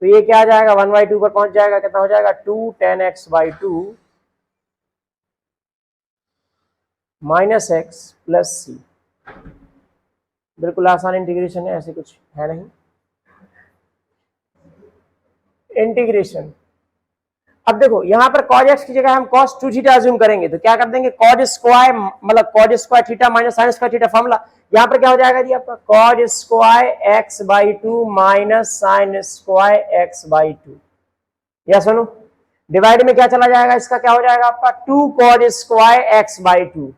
तो ये क्या आ जाएगा 1/2 पर पहुंच जाएगा, कितना हो जाएगा 2 tan x by 2 minus x plus C. बिल्कुल आसान इंटीग्रेशन है, ऐसे कुछ है नहीं। इंटीग्रेशन, अब देखो यहां पर cos x की जगह हम cos 2 थीटा अज्यूम करेंगे, तो क्या कर देंगे cos स्क्वायर मतलब cos square theta minus sin square theta formula. यहां पर क्या हो जाएगा जी आपका cos square x by 2 minus sin square x by 2। या सुनो, डिवाइड में क्या चला जाएगा, इसका क्या हो जाएगा आपका 2 cos स्क्वायर x बाई 2।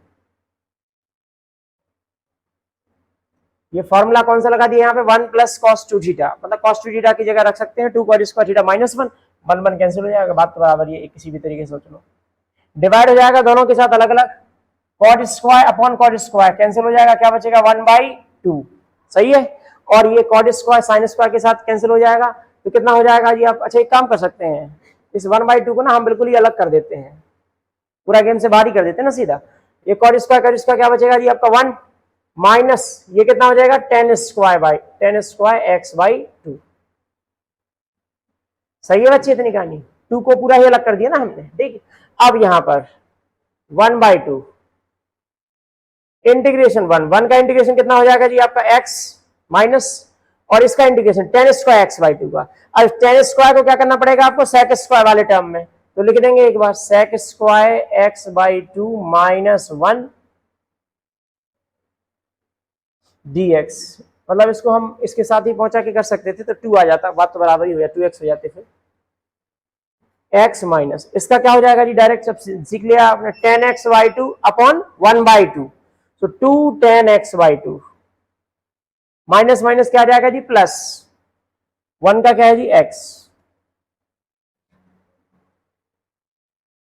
ये फॉर्मूला कौन सा लगा दिया यहाँ पे 1 प्लस कॉस 2 थीटा, मतलब कॉस 2 थीटा की जगह रख सकते हैं 2 cos square theta minus 1, 1 cancel हो जाएगा, बात तो बराबर है, किसी भी तरीके से सोच लो। डिवाइड हो जाएगा दोनों के साथ अलग अलग, cot square upon cot square cancel हो जाएगा, क्या बचेगा 1/2। सही है, और ये कॉट स्क्वायर साइन स्क्वायर के साथ कैंसिल हो जाएगा, तो कितना हो जाएगा जी आप। अच्छा एक काम कर सकते हैं, इस 1/2 को ना हम बिल्कुल ही अलग कर देते हैं, पूरा गेम से बाहर ही कर देते हैं ना सीधा। ये कॉट स्क्वायर क्या बचेगा जी आपका 1 माइनस ये कितना हो जाएगा tan स्क्वायर एक्स बाई 2। सही है बच्चे, इतनी कहानी 2 को पूरा ही अलग कर दिया ना हमने। ठीक है, अब यहां पर 1/2 इंटीग्रेशन 1 का इंटीग्रेशन कितना हो जाएगा जी आपका x माइनस, और इसका integration tan square x by 2 का। अब tan स्क्वायर को क्या करना पड़ेगा आपको सेक स्क्वायर वाले टर्म में, तो लिख देंगे एक बार sec square x by 2 minus 1 dx। मतलब इसको हम इसके साथ ही पहुंचा के कर सकते थे, तो 2 आ जाता, बात तो बराबर ही हो जाती, 2x हो जाते फिर x माइनस इसका क्या हो जाएगा जी, डायरेक्ट सब सीख लिया आपने tan x बाई 2 अपॉन 1/2, तो 2 tan x by 2 minus minus क्या आ जाएगा जी प्लस 1 का क्या है जी x।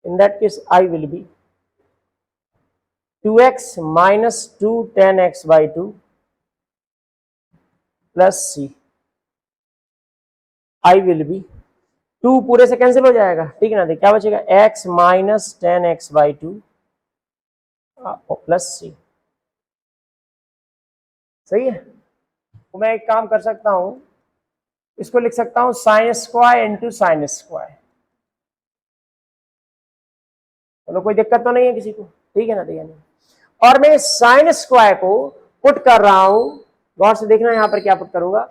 In that case I will be 2x minus 2 tan x by 2 plus C. I will be 2 पूरे से कैंसिल हो जाएगा, ठीक है ना, क्या बचेगा x minus tan x by 2 plus सी। सही है, तो मैं एक काम कर सकता हूं, इसको लिख सकता हूं sine square into sine square. चलो कोई दिक्कत तो नहीं है किसी को, ठीक है ना, ठीक है ना। और मैं साइन स्क्वायर को पुट कर रहा हूं, गौर से देखना यहां पर क्या पुट करूंगा,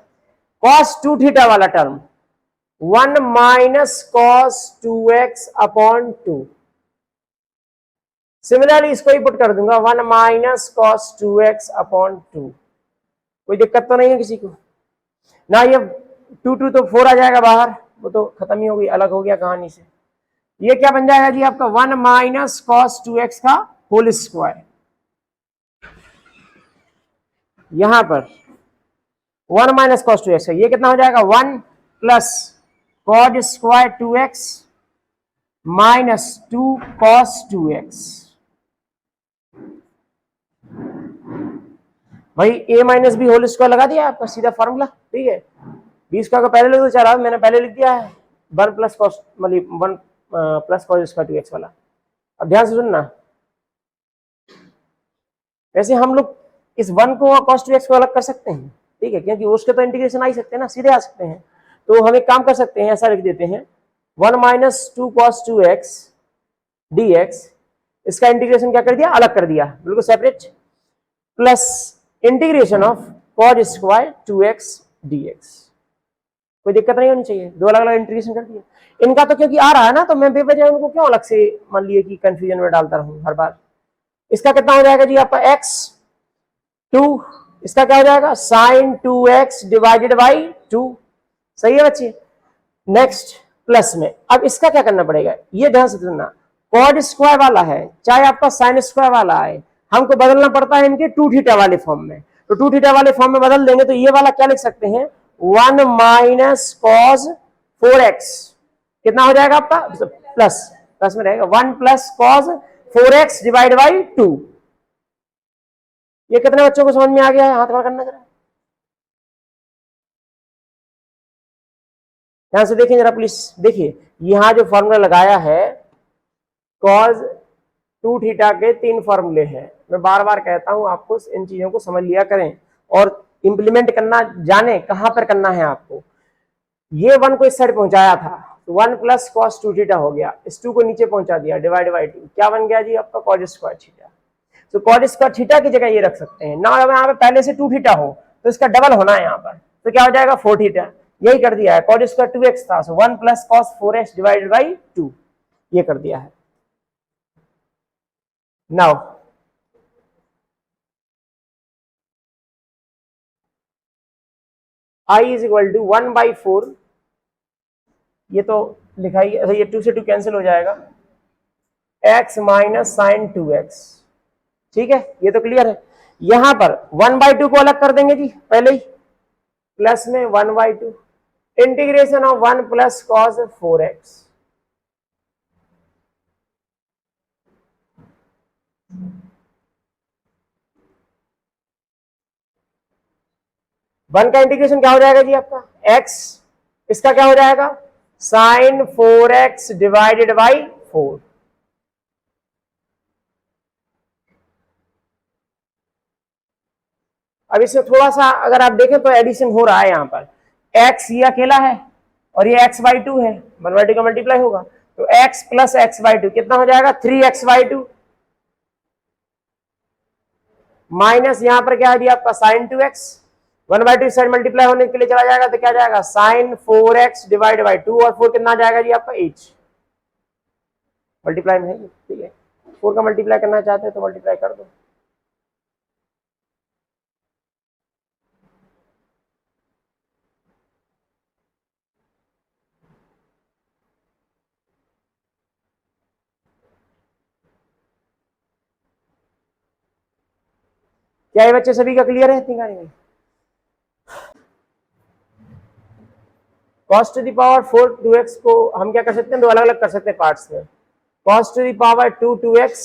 cos 2 थीटा वाला term 1 minus cos 2x upon 2। Similarly इसको ही पुट कर दूंगा 1 माइनस cos 2x अपॉन 2। कोई दिक्कत तो नहीं है किसी को ना, ये 2 तो 4 आ जाएगा बाहर, वो तो खत्म ही हो गई, अलग हो गया कहानी से। ये क्या बन जाएगा जी आपका 1 माइनस cos 2x का होल स्क्वायर, यहां पर 1 माइनस cos 2x का, ये कितना हो जाएगा 1 plus cos square 2x minus 2 cos 2x, भाई a minus B whole square लगा दिया आपका सीधा फॉर्मूला, ठीक है। बी स्क्वायर का पहले लिख दो, चला मैंने पहले लिख दिया है, 1 प्लस कॉस मतलब 1 प्लस कॉस स्क्वायर 2x वाला। अब ध्यान से सुनना, वैसे हम लोग इस 1 को cos 2x को अलग कर सकते हैं, ठीक है, क्योंकि उसके तो इंटीग्रेशन आ ही सकते हैं ना, सीधे आ सकते हैं। तो हम एक काम कर सकते हैं, ऐसा लिख देते हैं 1 माइनस 2 cos 2x dx, इसका इंटीग्रेशन क्या कर दिया, अलग कर दिया, बिल्कुल separate, plus integration of cos square 2x dx। कोई दिक्कत नहीं होनी चाहिए, दो अलग अलग इंटीग्रेशन कर दिया। इनका तो क्योंकि आ रहा है ना, तो मैं बेवजह उनको क्यों अलग से मान लिए कि कंफ्यूजन में डालता रहूं हर बार। इसका कितना हो जाएगा जी आपका x 2, इसका क्या हो जाएगा sin 2x डिवाइडेड बाई 2, सही है बच्चे। नेक्स्ट प्लस में, अब इसका क्या करना पड़ेगा, ये ध्यान से सुनना, कॉड स्क्वायर वाला है चाहे आपका साइन स्क्वायर वाला है, हमको बदलना पड़ता है इनके 2 थीटा वाले फॉर्म में। तो 2 थीटा वाले फॉर्म में बदल देंगे तो ये वाला क्या लिख सकते हैं, 1 माइनस कॉस 4x, कितना हो जाएगा आपका प्लस, प्लस में रहेगा 1 plus cos 4x divide by 2। ये कितने बच्चों को समझ में आ गया है, हाथ खड़ा करना जरा, ध्यान से देखिए जरा प्लीज। देखिए यहां जो फॉर्मूला लगाया है, कॉस 2 थीटा के 3 फॉर्मूले हैं। मैं बार बार कहता हूं आपको इन चीजों को समझ लिया करें और इंप्लीमेंट करना जाने कहां पर करना है आपको। ये 1 को इस साइड पहुंचाया था, 1 प्लस कॉस 2 थीटा हो गया, इस 2 को नीचे पहुंचा दिया, डिवाइड बाई 2, क्या बन गया जी आपका कॉस स्क्वायर थीटा। तो कॉस स्क्वायर थीटा की जगह ये रख सकते हैं ना, अगर यहाँ पे पहले से 2 थीटा हो तो इसका डबल होना है यहाँ पर, तो क्या हो जाएगा 4 थीटा, यही कर दिया है। कॉस स्क्वायर 2x था, 1 plus cos 4x divided by 2, ये कर दिया है। Now i is equal to 1/4, ये तो लिखा ही, अच्छा ये 2 से 2 कैंसिल हो जाएगा, x माइनस साइन 2x, ठीक है, ये तो क्लियर है। यहां पर 1/2 को अलग कर देंगे जी पहले ही, प्लस में 1/2 integration of 1 plus cos 4x, one का इंटीग्रेशन क्या हो जाएगा जी आपका x, इसका क्या हो जाएगा साइन 4x डिवाइडेड बाई 4। अब इससे थोड़ा सा अगर आप देखें तो एडिशन हो रहा है, यहाँ पर x ये अकेला है और ये x/2 है, 1/2 का मल्टीप्लाई होगा, तो x प्लस x/2 कितना हो जाएगा 3x/2, माइनस यहाँ पर क्या है जी आपका साइन 2x, 1/2 साइड मल्टीप्लाई होने के लिए चला जाएगा तो क्या जाएगा साइन 4x डिवाइड बाई 2, और 4 कितना जाएगा जी आपका 8, मल्टीप्लाई में है, ठीक है। 4 का मल्टीप्लाई करना चाहते हैं तो मल्टीप्लाई कर दो। क्या ये बच्चे सभी का क्लियर है इतनी कहानी में? cos to the power 4 2x को हम क्या कर सकते हैं, दो अलग अलग कर सकते हैं पार्ट्स में, cos to the power 2 2x,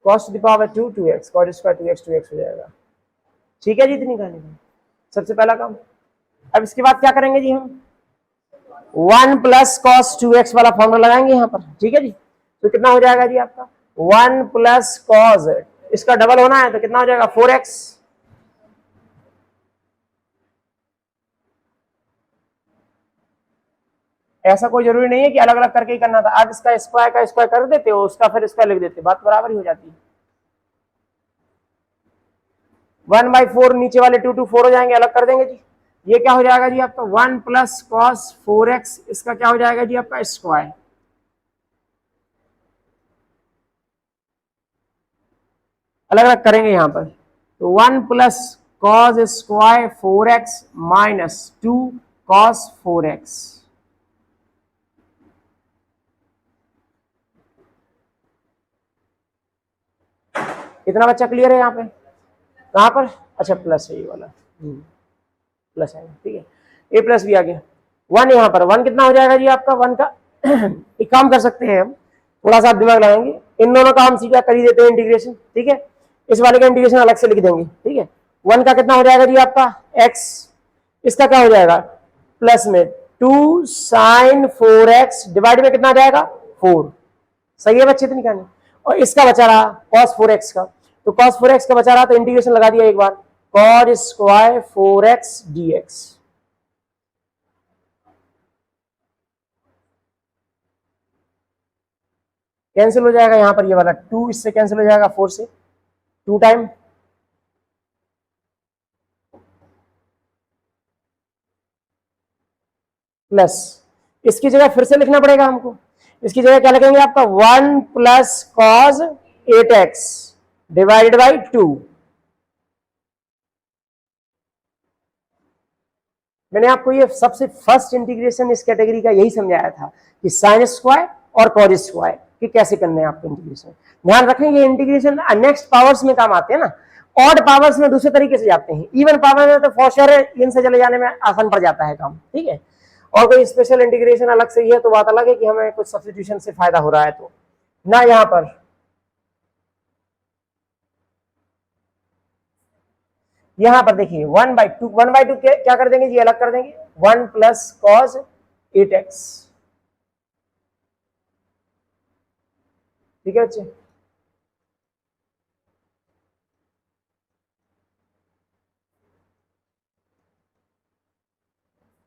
cos to the power 2 2x, cos square 2x 2x हो जाएगा, ठीक है जी इतनी कहानी में सबसे पहला काम। अब इसके बाद क्या करेंगे जी, हम 1 प्लस cos 2x वाला फॉर्मूला लगाएंगे यहाँ पर, ठीक है जी। तो कितना हो जाएगा जी आपका 1 प्लस cos, इसका डबल होना है तो कितना हो जाएगा 4x, ऐसा कोई जरूरी नहीं है कि अलग अलग करके ही करना था, आप इसका स्क्वायर का स्क्वायर कर देते हो, उसका फिर स्क्वायर लिख देते, बात बराबर ही हो जाती है। 1/4 नीचे वाले 2 4 हो जाएंगे, अलग कर देंगे जी, ये क्या हो जाएगा जी आपका 1 प्लस कॉस 4x, इसका क्या हो जाएगा जी आपका स्क्वायर, अलग अलग करेंगे यहाँ पर, तो 1 plus cos square 4x minus 2 cos 4x, इतना बच्चा क्लियर है यहाँ पे, कहां पर, अच्छा प्लस है ये वाला, प्लस है, ठीक है, ए प्लस भी आ गया, 1 यहाँ पर 1 कितना हो जाएगा जी आपका 1 का एक काम कर सकते हैं हम, थोड़ा सा दिमाग लगाएंगे, इन दोनों का हम सीधा कर ही देते हैं इंटीग्रेशन, ठीक है, इस वाले का इंटीग्रेशन अलग से लिख देंगे, ठीक है, 1 का कितना हो जाएगा जी आपका x, इसका क्या हो जाएगा प्लस में 2 साइन 4x डिवाइड में कितना आ जाएगा 4। सही है बच्चे, इतनी कहानी। और इसका बचा रहा cos 4x का, तो cos 4x का बचा रहा तो इंटीग्रेशन लगा दिया एक बार, cos square 4x dx। Cancel हो जाएगा यहां पर ये वाला 2 इससे कैंसिल हो जाएगा 4 से, 2 टाइम प्लस, इसकी जगह फिर से लिखना पड़ेगा हमको, इसकी जगह क्या लिखेंगे आपका 1 plus cos 8x divided by 2। मैंने आपको ये सबसे फर्स्ट इंटीग्रेशन इस कैटेगरी का यही समझाया था कि साइन स्क्वायर और कॉज स्क्वायर कि कैसे करने हैं आपको इंटीग्रेशन। ध्यान रखें ये इंटीग्रेशन नेक्स्ट पावर्स में काम आते हैं ना, ऑड पावर्स में दूसरे तरीके से जाते हैं, इवन पावर में तो फॉर इनसे चले जाने में आसान पड़ जाता है काम, ठीक है। और कोई स्पेशल इंटीग्रेशन अलग से ही है तो बात अलग है कि हमें कुछ सब्स्टिट्यूशन से फायदा हो रहा है तो ना। यहां पर देखिए 1/2, 1/2 क्या कर देंगे जी, अलग कर देंगे, 1 प्लस कॉस 8x, ठीक है बच्चे।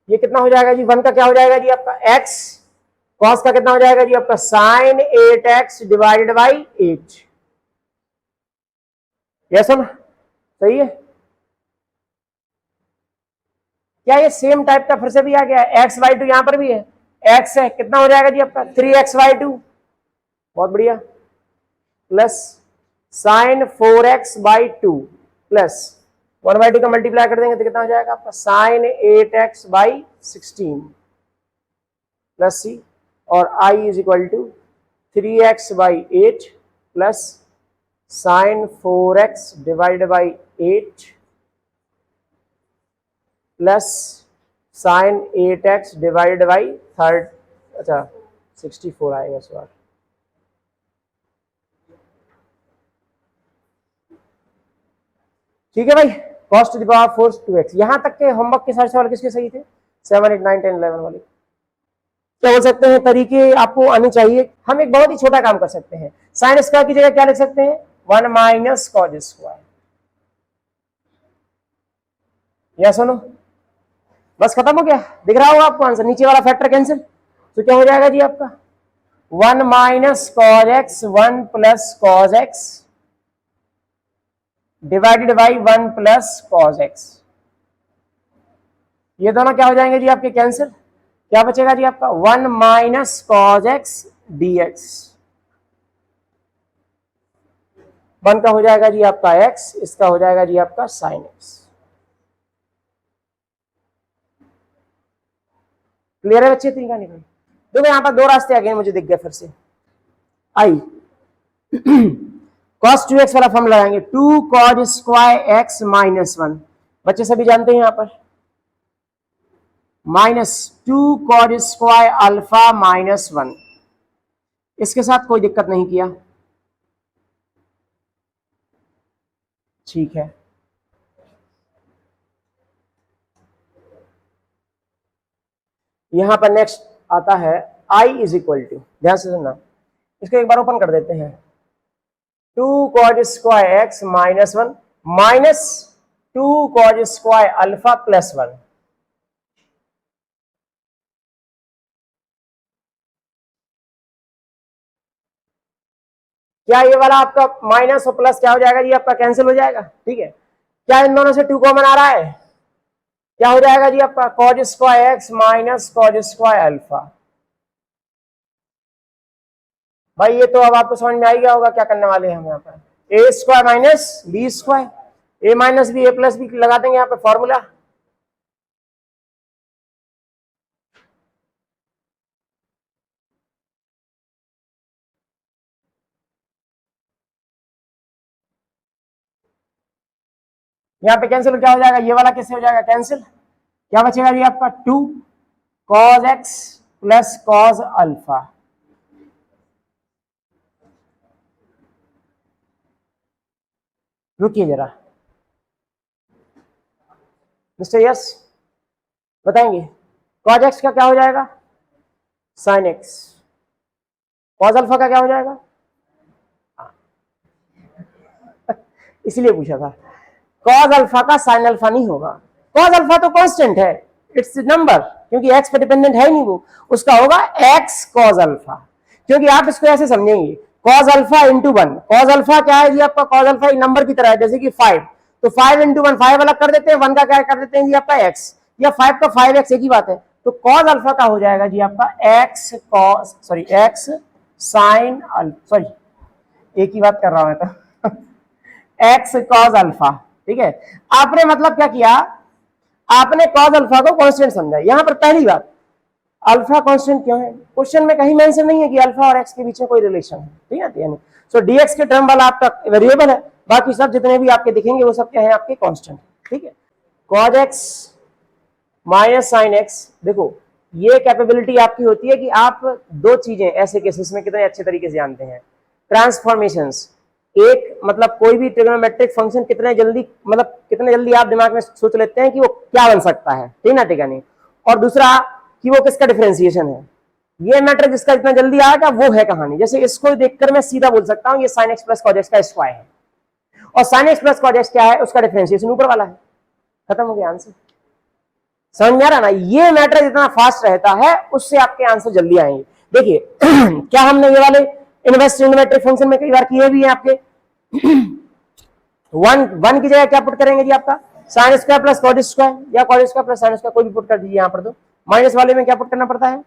ये कितना हो जाएगा जी, 1 का क्या हो जाएगा जी आपका x, कॉस का कितना हो जाएगा जी आपका sign 8x divided by 8। Yes ना, सही है। क्या ये सेम टाइप का फिर से भी आ गया है, x/2 यहां पर भी है, x है कितना हो जाएगा जी आपका 3x/2, बहुत बढ़िया, प्लस साइन 4x/2 प्लस 1/2 का मल्टीप्लाई कर देंगे तो कितना हो जाएगा आपका साइन 8x/16 प्लस सी, और i is equal to 3x/8 plus sine 4x divide by 8 plus sine 8x divide by third, अच्छा 64 आएगा इस बार। ठीक है भाई, cos to the power 4 2x। यहां तक के होमवर्क के सारे सवाल किसके सही थे, 7 8 9 10 11 वाले। क्या बोल सकते हैं तरीके आपको आने चाहिए। हम एक बहुत ही छोटा काम कर सकते हैं, साइन स्क्वायर की जगह क्या लिख सकते हैं 1 माइनस कॉज स्क्वायर, या सुनो बस खत्म हो गया, दिख रहा होगा आपको आंसर, नीचे वाला फैक्टर कैंसिल, तो क्या हो जाएगा जी आपका 1 minus cos x 1 plus cos x divided by 1 plus cos x. ये दोनों क्या हो जाएंगे जी आपके कैंसिल, क्या बचेगा जी आपका 1 minus cos X D x, 1 का हो जाएगा जी आपका x, इसका हो जाएगा जी आपका साइन एक्स। क्लियर है बच्चे, तरीका निकल। देखो यहां पर दो रास्ते आ गए मुझे दिख गए फिर से, आई cos 2x वाला फॉर्म लगाएंगे, 2 cos स्क्वायर x माइनस 1, बच्चे सभी जानते हैं यहां पर, minus 2 cos square alpha minus 1, इसके साथ कोई दिक्कत नहीं किया, ठीक है। यहां पर नेक्स्ट आता है i इज इक्वल टू, ध्यान से सुनना, इसको एक बार ओपन कर देते हैं, 2 cos square x minus 1 minus 2 cos square alpha plus 1। क्या ये वाला आपका माइनस और प्लस क्या हो जाएगा जी आपका कैंसिल हो जाएगा, ठीक है। क्या इन दोनों से 2 कॉमन आ रहा है, क्या हो जाएगा जी आपका cos square x minus cos square alpha. भाई ये तो अब आपको समझ में आ गया होगा क्या करने वाले हैं हम यहाँ पर, ए स्क्वायर माइनस बी स्क्वायर, ए माइनस बी ए प्लस बी लगा देंगे यहाँ पे फॉर्मूला, यहाँ पे कैंसिल क्या हो जाएगा, ये वाला कैसे हो जाएगा कैंसिल, क्या बचेगा जी आपका 2 cos x plus cos alpha. रुकिए जरा, मिस्टर यस बताएंगे कॉज एक्स का क्या हो जाएगा, साइन एक्स। कॉज अल्फा का क्या हो जाएगा, इसलिए पूछा था। कॉज अल्फा का साइन अल्फा नहीं होगा। कॉज अल्फा तो कांस्टेंट है, इट्स नंबर, क्योंकि एक्स पे डिपेंडेंट है नहीं वो, उसका होगा एक्स कॉज अल्फा। क्योंकि आप इसको ऐसे समझेंगे cause alpha into one. Cause alpha क्या है जी आपका, कॉज अल्फा नंबर की तरह है, जैसे कि 5, तो 5 इंटू वन 5 अलग कर देते हैं, वन का क्या कर देते हैं जी आपका एक्स, या 5 का 5x एक ही बात है। तो कॉज अल्फा का हो जाएगा जी आपका x cos, sorry x sine alpha, sorry एक ही बात कर रहा हूं मैं तो एक्स कॉज अल्फा। ठीक है, आपने मतलब क्या किया, आपने कॉज अल्फा को कांस्टेंट समझा। यहां पर पहली बात, अल्फा कांस्टेंट क्यों है, क्वेश्चन में कहीं मेंशन नहीं है कि अल्फा और एक्स के बीच में कोई रिलेशन है। ठीक है, यानी सो डीएक्स के टर्म वाला आपका वेरिएबल है, बाकी सब जितने भी आपके दिखेंगे वो सब क्या है, आपके कांस्टेंट। ठीक है, cos x minus sine x, देखो ये कैपेबिलिटी आपकी होती है कि आप दो चीजें ऐसे केसेस में कितने अच्छे तरीके से जानते हैं, ट्रांसफॉर्मेशंस। एक मतलब कोई भी ट्रिग्नोमेट्रिक फंक्शन कितने जल्दी, मतलब कितने जल्दी आप दिमाग में सोच लेते हैं कि वो क्या बन सकता है, ठीक ना, ठीक है नहीं। और दूसरा कि वो किसका डिफरेंशिएशन है, ये मैटर जिसका इतना जल्दी आएगा वो है कहानी। जैसे इसको देखकर मैं सीधा बोल सकता हूं ये sin x plus cos x का स्क्वायर है, और sin x plus cos x क्या है, उसका डिफरेंशिएशन ऊपर वाला है, खत्म हो गया आंसर। समझ में आ रहा ना, ये मैटर जितना फास्ट रहता है उससे आपके आंसर जल्दी आएंगे। देखिए क्या हमने ये वाले इनवर्स ट्रिग्नोमेट्रिक फंक्शन में कई बार किए भी हैं आपके। वन वन की जगह क्या पुट करेंगे जी आपका, sine square plus cos square, या cos square plus sine square, कोई भी पुट कर दीजिए। यहां पर तो माइनस वाले में क्या पुट करना पड़ता है,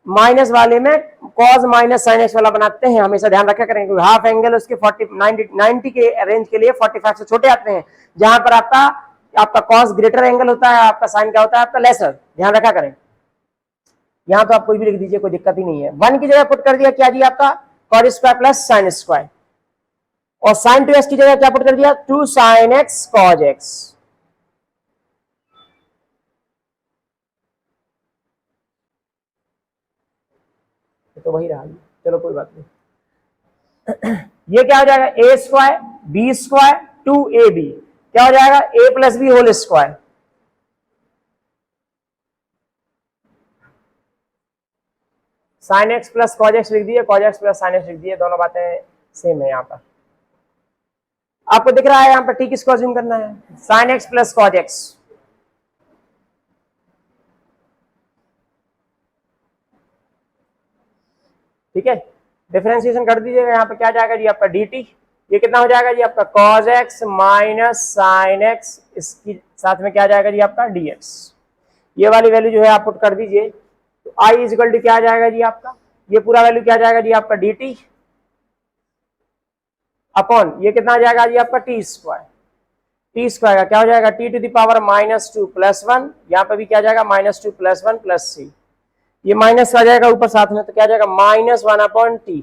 माइनस वाले में कॉस माइनस साइन एक्स वाला बनाते हैं, हमेशा ध्यान रखा करेंगे, क्योंकि हाफ एंगल उसके 40 90 के रेंज के लिए 45 से छोटे आते हैं, जहां पर आपका कॉस ग्रेटर एंगल होता है, आपका साइन क्या होता है, आपका लेसर, ध्यान रखा करें। यहां तो आप कोई भी लिख दीजिए, कोई दिक्कत ही नहीं है। वन की जगह पुट कर दिया क्या जी आपका, cos square plus sine square, और साइन टू एक्स की जगह क्या पुट कर दिया, 2 साइन एक्स कॉज एक्स। तो वही रहा, चलो कोई बात नहीं। ये क्या हो जाएगा, ए स्क्वायर बी स्क्वायर 2ab, क्या हो जाएगा, a plus B whole square. Sine X plus cos X लिख दिए, cos X plus sine X लिख दिए, दोनों बातें सेम है। यहाँ पर आपको दिख रहा है, यहाँ पर टी किसको अज्यूम करना है, sign X plus cos x. ठीक है, डिफरेंशिएशन कर दीजिएगा, यहाँ पे क्या जाएगा जी आपका dt, ये कितना हो जाएगा जी आपका cos x minus sine x, इसकी साथ में क्या जाएगा जी आपका dx। ये वाली वैल्यू जो है आप पुट कर दीजिए, तो i इज इक्वल टू क्या आ जाएगा जी आपका, ये पूरा वैल्यू क्या जाएगा जी आपका dt अपॉन ये कितना आ जाएगा जी आपका टी स्क्वायर। टी स्क्वायर का क्या हो जाएगा, टी टू द पावर -2 + 1, यहाँ पे भी क्या जाएगा -2 + 1 + c, ये माइनस आ जाएगा ऊपर साथ में, तो क्या जाएगा -1 अपॉन टी।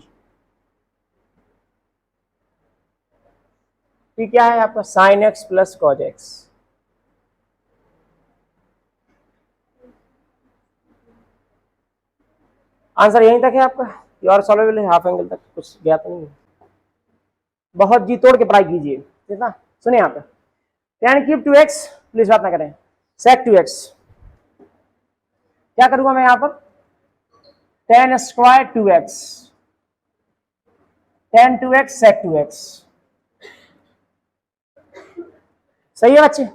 टी क्या है आपका, sign X plus cos x. Answer यहीं तक है आपका, ये और सॉल्वेबल है, हाफ एंगल तक कुछ ज्ञात नहीं है। बहुत जी तोड़ के पढ़ाई कीजिए, ठीक ना। सुनिए यहाँ पे tan क्यूब 2x, प्लीज बात ना करें, sec 2x, क्या करूंगा मैं यहाँ पर, tan square 2x, tan 2x sec 2x। सही है बच्चे,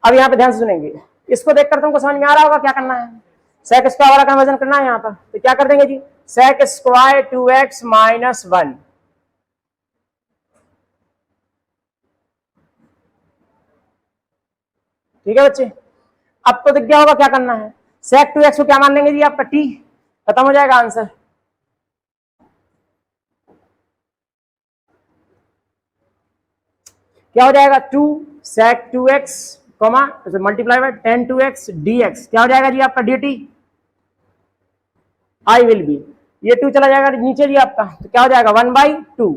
अब यहाँ पे ध्यान से सुनेंगे, इसको देखकर तुमको समझ में आ रहा होगा क्या करना है, sec स्क्वायर वाला कन्वर्जन करना है यहाँ पर। तो क्या कर देंगे जी, sec स्क्वायर 2x - 1, ठीक है बच्चे। अब तो दिख गया होगा क्या करना है, sec 2x को क्या मान लेंगे जी आपका t, खत्म हो जाएगा आंसर। क्या हो जाएगा 2 sec 2x multiply by tan 2x dx, क्या हो जाएगा जी आपका dt, आई विल बी, ये 2 चला जाएगा नीचे जी आपका, तो क्या हो जाएगा 1/2,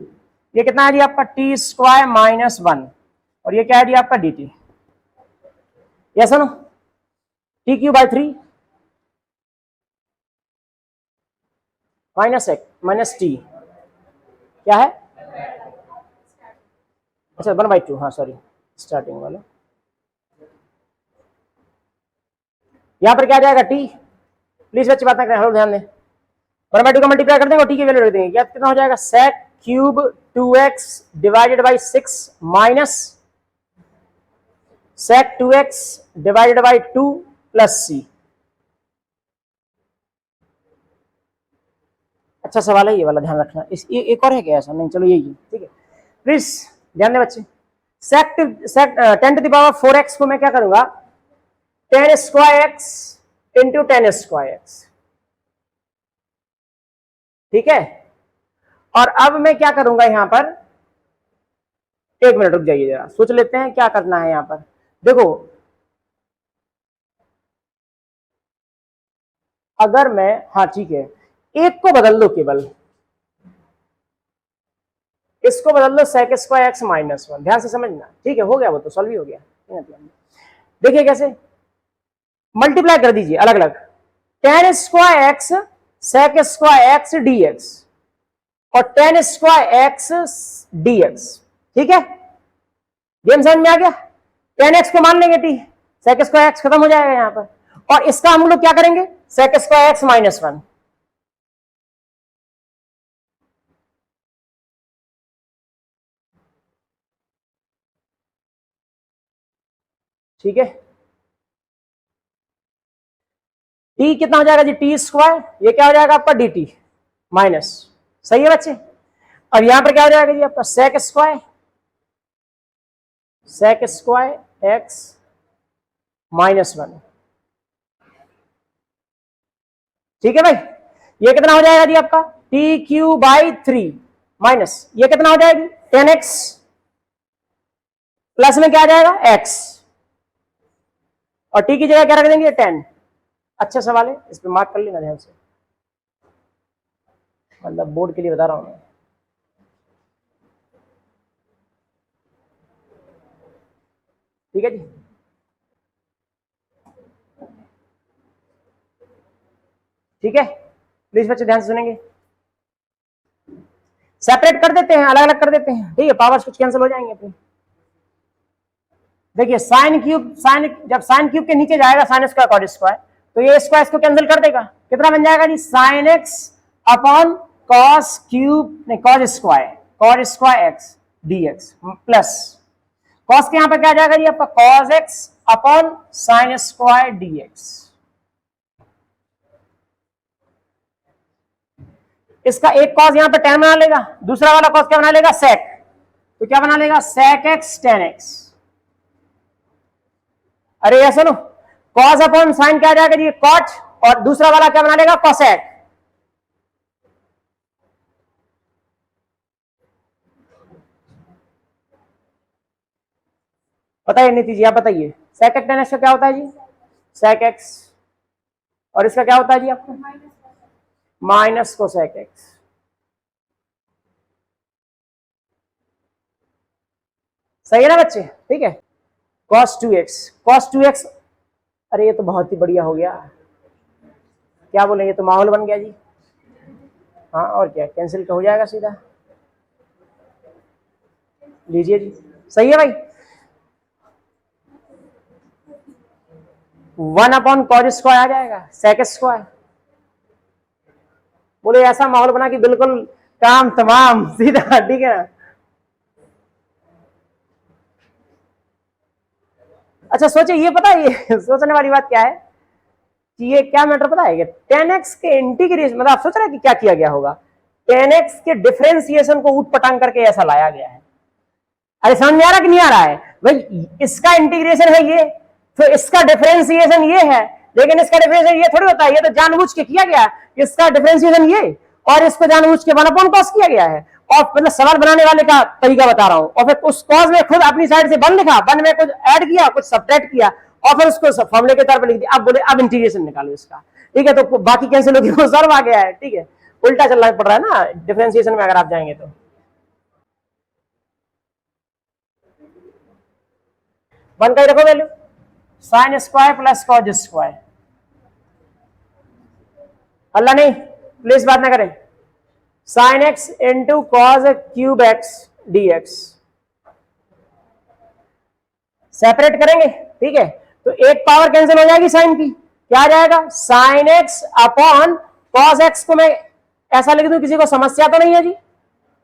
ये कितना है जी आपका टी स्क्वायर -1, और ये क्या है जी आपका dt, yes no, T cube by 3 minus T, क्या है, अच्छा 1/2, हाँ सॉरी स्टार्टिंग वाला, यहां पर क्या आ जाएगा टी, प्लीज बच्चे बात ना करें, ध्यान दें, 1/2 का मल्टीप्लाई कर देंगे और टी की वैल्यू रख देंगे, क्या कितना हो जाएगा sec cube 2x divided by 6 minus sec 2x divided by 2 plus C. अच्छा सवाल है ये वाला, ध्यान रखना। इस एक और है क्या ऐसा? नहीं, चलो यही है, ठीक है। प्लीज ध्यान दें बच्चे, सेक 10 टू द पावर 4x को मैं क्या करूंगा 10 square x into 10 square x, ठीक है। और अब मैं क्या करूंगा यहां पर, एक मिनट रुक जाइए जरा, सोच लेते हैं क्या करना है यहां पर। देखो अगर मैं, हाँ ठीक है, एक को बदल दो, केवल इसको बदल दो सेक स्क्वायर एक्स माइनस 1, ध्यान से समझना, ठीक है, हो गया, वो तो सॉल्व ही हो गया। देखिए कैसे मल्टीप्लाई कर दीजिए अलग अलग, 10 square X sec square x D X और 10 स्क्वायर एक्स डी एक्स, ठीक है। गेम समझ में आ गया। 10x को मान लेंगे टी, सेक स्क्वायर एक्स खत्म हो जाएगा यहां पर, और इसका हम लोग क्या करेंगे सेक स्क्वायर एक्स माइनस 1, ठीक है। टी कितना हो जाएगा जी, टी स्क्वायर, ये क्या हो जाएगा आपका डी टी माइनस, सही है बच्चे। अब यहां पर क्या हो जाएगा जी आपका सेक स्क्वायर एक्स माइनस 1, ठीक है भाई। ये कितना हो जाएगा जी आपका टी क्यू बाई 3 माइनस, ये कितना हो जाएगी 10x प्लस में क्या आ जाएगा x, और टी की जगह क्या रख देंगे 10। अच्छा सवाल है, इस पे मार्क कर लेना ध्यान से, मतलब बोर्ड के लिए बता रहा हूं मैं, ठीक है जी। ठीक है, प्लीज बच्चे ध्यान से सुनेंगे, सेपरेट कर देते हैं, अलग अलग कर देते हैं, ठीक है, पावर्स कुछ कैंसिल हो जाएंगे अपने। देखिए साइन क्यूब, जब साइन क्यूब के नीचे जाएगा साइन स्क्वायर कॉस स्क्वायर, तो ये स्क्वायर इसको कैंसिल कर देगा, कितना बन जाएगा जी sine x upon cos cube, नहीं cos square x D x plus cos के यहां पर क्या आ जाएगा जी आपका cos x upon sine square d x. इसका एक कॉस यहां पर 10 बना लेगा, दूसरा वाला कॉस क्या बना लेगा सेक, तो क्या बना लेगा सेक एक्स 10x। अरे ये सुनो, कॉस अपॉन साइन क्या आ जाएगा जी कॉट, और दूसरा वाला क्या बना लेगा कॉसेक। बताइए नीति जी, आप बताइए सेक एक्स 10x का क्या होता है जी सेक एक्स, और इसका क्या होता है जी आपको माइनस कोसेक एक्स। सही है ना बच्चे, ठीक है। cos 2x, अरे ये तो बहुत ही बढ़िया हो गया, क्या बोले, ये तो माहौल बन गया जी। हाँ और क्या, कैंसिल तो हो जाएगा सीधा, लीजिए जी, सही है भाई। 1 अपॉन कॉस स्क्वायर आ जाएगा सेक स्क्वायर, बोले ऐसा माहौल बना कि बिल्कुल काम तमाम सीधा, ठीक है। अच्छा सोचिए, ये पता है ये सोचने वाली बात क्या है कि ये क्या मैटर पता है, 10x के इंटीग्रेशन, मतलब आप सोच रहे हैं कि क्या किया गया होगा, 10x के डिफरेंशिएशन को उठ पटांग करके ऐसा लाया गया है। अरे समझ में आ रहा कि नहीं आ रहा है भाई, इसका इंटीग्रेशन है ये, तो इसका डिफरेंशिएशन ये है, लेकिन इसका डिफरेंशिएशन ये थोड़ी होता है, ये तो जानबूझ के किया गया, इसका डिफरेंशिएशन ये और इसको जानबूझ के 1 अपॉन कॉस किया गया है, और मतलब सवाल बनाने वाले का तरीका बता रहा हूं, और फिर उस कॉस में खुद अपनी साइड से 1 लिखा, 1 में कुछ ऐड किया, कुछ सब्ट्रैक्ट किया, और फिर उसको फॉर्मूले के तौर पर लिख दिया। अब बोले अब इंटीग्रेशन निकालो इसका, ठीक है, तो बाकी कैंसिल होगी, वो सॉल्व आ गया है, ठीक है। उल्टा चलना पड़ रहा है ना डिफरेंशिएशन में, अगर आप जाएंगे तो। वन का रखो value, sine square plus cos square, अल्लाह नहीं प्लीज बात ना करें, sine x into cos cube x D x, separate करेंगे, ठीक है, तो एक पावर कैंसिल हो जाएगी साइन की, क्या आ जाएगा, sign x upon cos x को मैं ऐसा लिख दूं, किसी को समस्या तो नहीं है जी।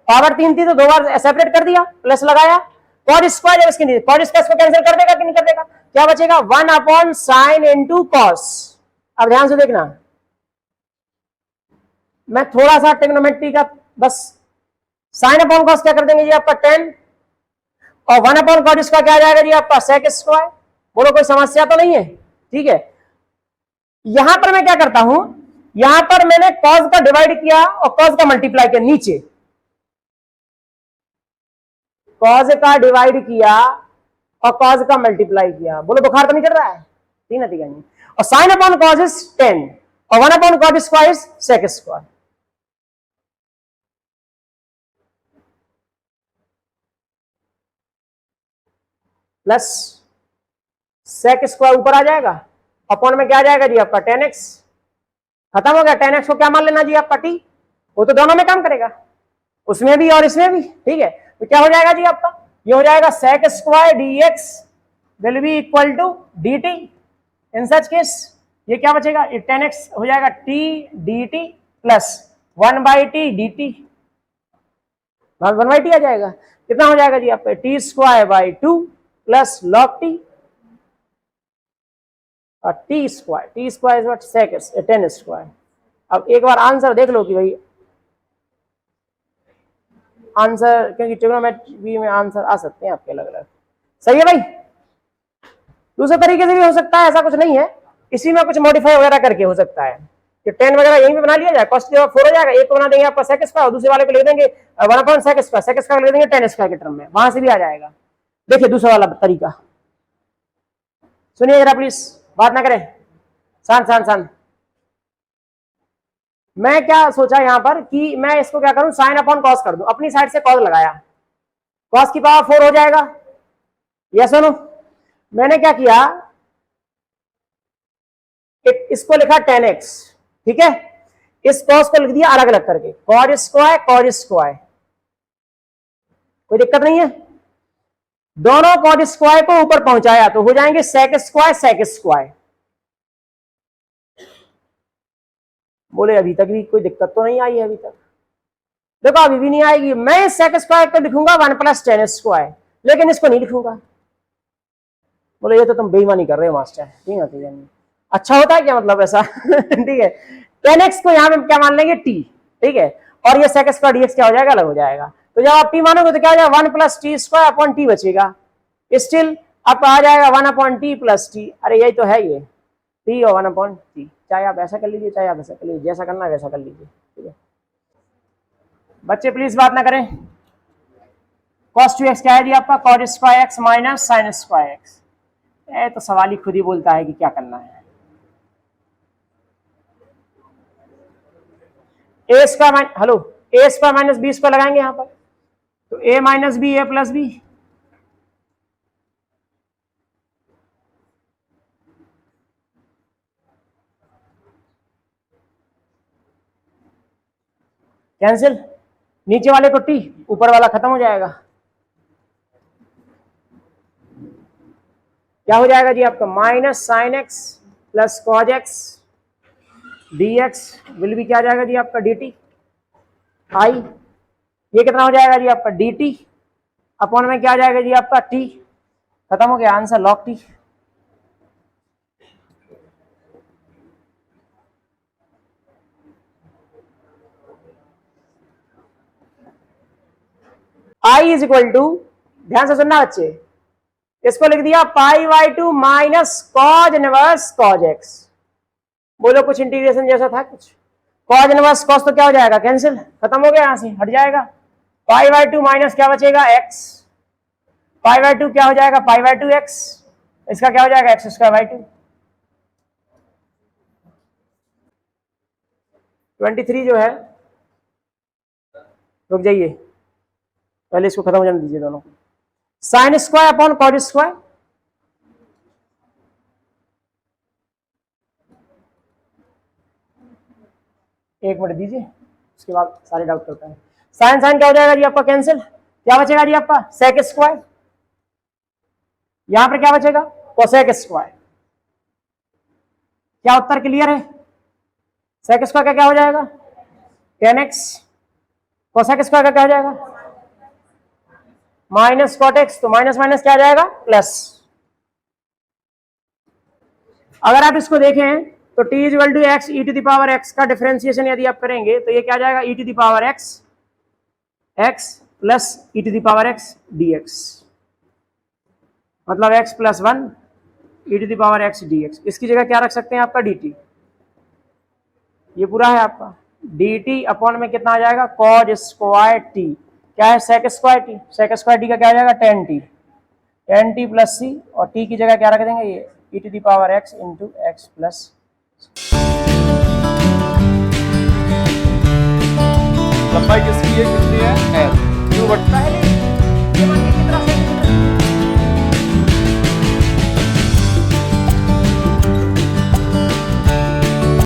पावर 3 थी तो 2 बार सेपरेट कर दिया, प्लस लगाया, कॉड स्क्वायर जब इसकी कॉड स्क्वायर को कैंसिल कर देगा कि नहीं कर देगा, क्या बचेगा 1 अपॉन साइन इंटू कॉस। अब ध्यान से देखना, मैं थोड़ा सा ट्रिग्नोमेट्री का बस, साइन अपॉन कॉस क्या कर देंगे जी आपका 10, और 1 अपॉन कॉड स्क्वायर क्या आ जाएगा जी आपका सेक स्क्वायर। बोलो कोई समस्या तो नहीं है, ठीक है। यहां पर मैं क्या करता हूं, यहां पर मैंने कॉस का डिवाइड किया और कॉस का मल्टीप्लाई किया, नीचे कॉस का डिवाइड किया और कॉस का मल्टीप्लाई किया। बोलो बुखार तो नहीं चढ़ रहा है, ठीक है, ठीक है। और साइन अपॉन कॉस इज 10 और 1 upon cos square is sec square. Plus sec square ऊपर आ जाएगा, अपॉन में क्या आ जाएगा जी आपका 10x। खत्म हो गया, 10x को क्या मान लेना जी आपका t, वो तो दोनों में काम करेगा, उसमें भी और इसमें भी, ठीक है। तो क्या हो जाएगा जी आपका, ये हो जाएगा sec square dx will be equal to dt। In such case ये क्या बचेगा, 10x हो जाएगा t dt plus 1/t dt, 1/t आ जाएगा। कितना हो जाएगा जी आपका t square by 2 plus log t, और T square is what, sec 10 square. अब एक बार आंसर देख लो कि भाई आंसर, क्योंकि ट्रिग्नोमेट्री में आंसर आ सकते हैं आपके अलग अलग, सही है भाई। दूसरे तरीके से भी हो सकता है, ऐसा कुछ नहीं है, इसी में कुछ मॉडिफाई वगैरह करके हो सकता है कि 10 वगैरह यहीं पे बना लिया जाए, कॉस्ट 4 हो जाएगा, एक को बना देंगे आपका सेक स्क्वायर, दूसरे वाले को लिख देंगे 1 अपॉन सेक स्क्वायर लिख देंगे 10 स्क्वायर के टर्म में, वहां से भी आ जाएगा। देखिए दूसरा वाला तरीका सुनिए जरा प्लीज, बात ना करें, शांत शांत शांत। मैं क्या सोचा यहां पर कि मैं इसको क्या करूं, साइन अपॉन कॉस कर दूं, अपनी साइड से कॉस लगाया, कॉस की पावर 4 हो जाएगा, यस सुनो। मैंने क्या किया, इसको लिखा 10x, ठीक है, इस कॉस को लिख दिया अलग अलग करके, कॉस स्क्वायर, कोई दिक्कत नहीं है। दोनों कॉस स्क्वायर को ऊपर पहुंचाया तो हो जाएंगे सेक स्क्वायर। बोले अभी तक भी कोई दिक्कत तो नहीं आई है अभी तक, देखो अभी भी नहीं आएगी। मैं सेक स्क्वायर को लिखूंगा 1 प्लस 10 स्क्वायर, लेकिन इसको नहीं लिखूंगा। बोले ये तो तुम बेईमानी कर रहे हो मास्टर, ठीक है, ठीक है, अच्छा होता है क्या मतलब ऐसा ठीक है, 10x को यहाँ पे क्या मान लेंगे t, ठीक है, और ये सेक स्क्वायर dx क्या हो जाएगा, अलग हो जाएगा। तो जब आप t मानोगे तो क्या हो जाएगा 1 plus T square upon T बचेगा, स्टिल आपका आ जाएगा 1 अपॉन टी प्लस टी। अरे यही तो है ये t और 1 अपॉन टी, चाहे आप ऐसा कर लीजिए चाहे आप ऐसा कर लीजिए, जैसा करना है वैसा कर लीजिए, ठीक है। बच्चे प्लीज बात ना करें। cos 2x क्या है जी आपका, cos square x minus sine square x। तो सवाल ही खुद ही बोलता है कि क्या करना है। ए स्क्वायर हेलो, ए स्क्वायर माइनस बी स्क्वायर लगाएंगे यहां पर, तो ए माइनस बी ए प्लस बी, कैंसिल, नीचे वाले को टी, ऊपर वाला खत्म हो जाएगा। क्या हो जाएगा जी आपका, minus sign X plus cos X D x will भी क्या आ जाएगा जी आपका डी टी आई, ये कितना हो जाएगा जी आपका डी टी अपॉन में क्या आ जाएगा जी आपका टी, खत्म हो गया answer log T. I is equal to, ध्यान से सुनना बच्चे, इसको लिख दिया pi by 2 minus cos inverse cos X. बोलो कुछ इंटीग्रेशन जैसा था कुछ, कॉज इनवर्स कॉस तो क्या हो जाएगा, कैंसिल, खत्म हो गया, यहां से हट जाएगा। पाई बाई 2 माइनस क्या बचेगा एक्स, पाई बाई 2 क्या हो जाएगा, पाई बाई 2 एक्स, इसका क्या हो जाएगा एक्स स्क्वायर बाई 2। 23 जो है, रुक जाइए पहले इसको खत्म हो जाने दीजिए दोनों को, sine square upon cot square, एक मिनट दीजिए उसके बाद सारे डाउट करता है। साइन साइन क्या हो जाएगा जी आपका कैंसिल, क्या बचेगा जी आपका सेक स्क्वायर, यहां पर क्या बचेगा कोसेक स्क्वायर, क्या उत्तर क्लियर है? सेक स्क्वायर का क्या हो जाएगा 10x, कोसेक स्क्वायर का क्या हो जाएगा माइनस कॉट एक्स, तो माइनस माइनस क्या आ जाएगा प्लस। अगर आप इसको देखें तो t equal to x e to the power x का डिफरेंशिएशन यदि आप करेंगे तो ये क्या आ जाएगा e to the power x x plus e to the power x dx, मतलब x plus 1 e to the power x dx। इसकी जगह क्या रख सकते हैं आपका dt, ये पूरा है आपका dt अपॉन में कितना आ जाएगा cos स्क्वायर t, क्या है sec square T, sec square T का क्या आ जाएगा tan t प्लस सी, और t की जगह क्या रख देंगे ये e to the power x into X plus. लंबाई किसकी है, कितनी है l, क्यों बढ़ता है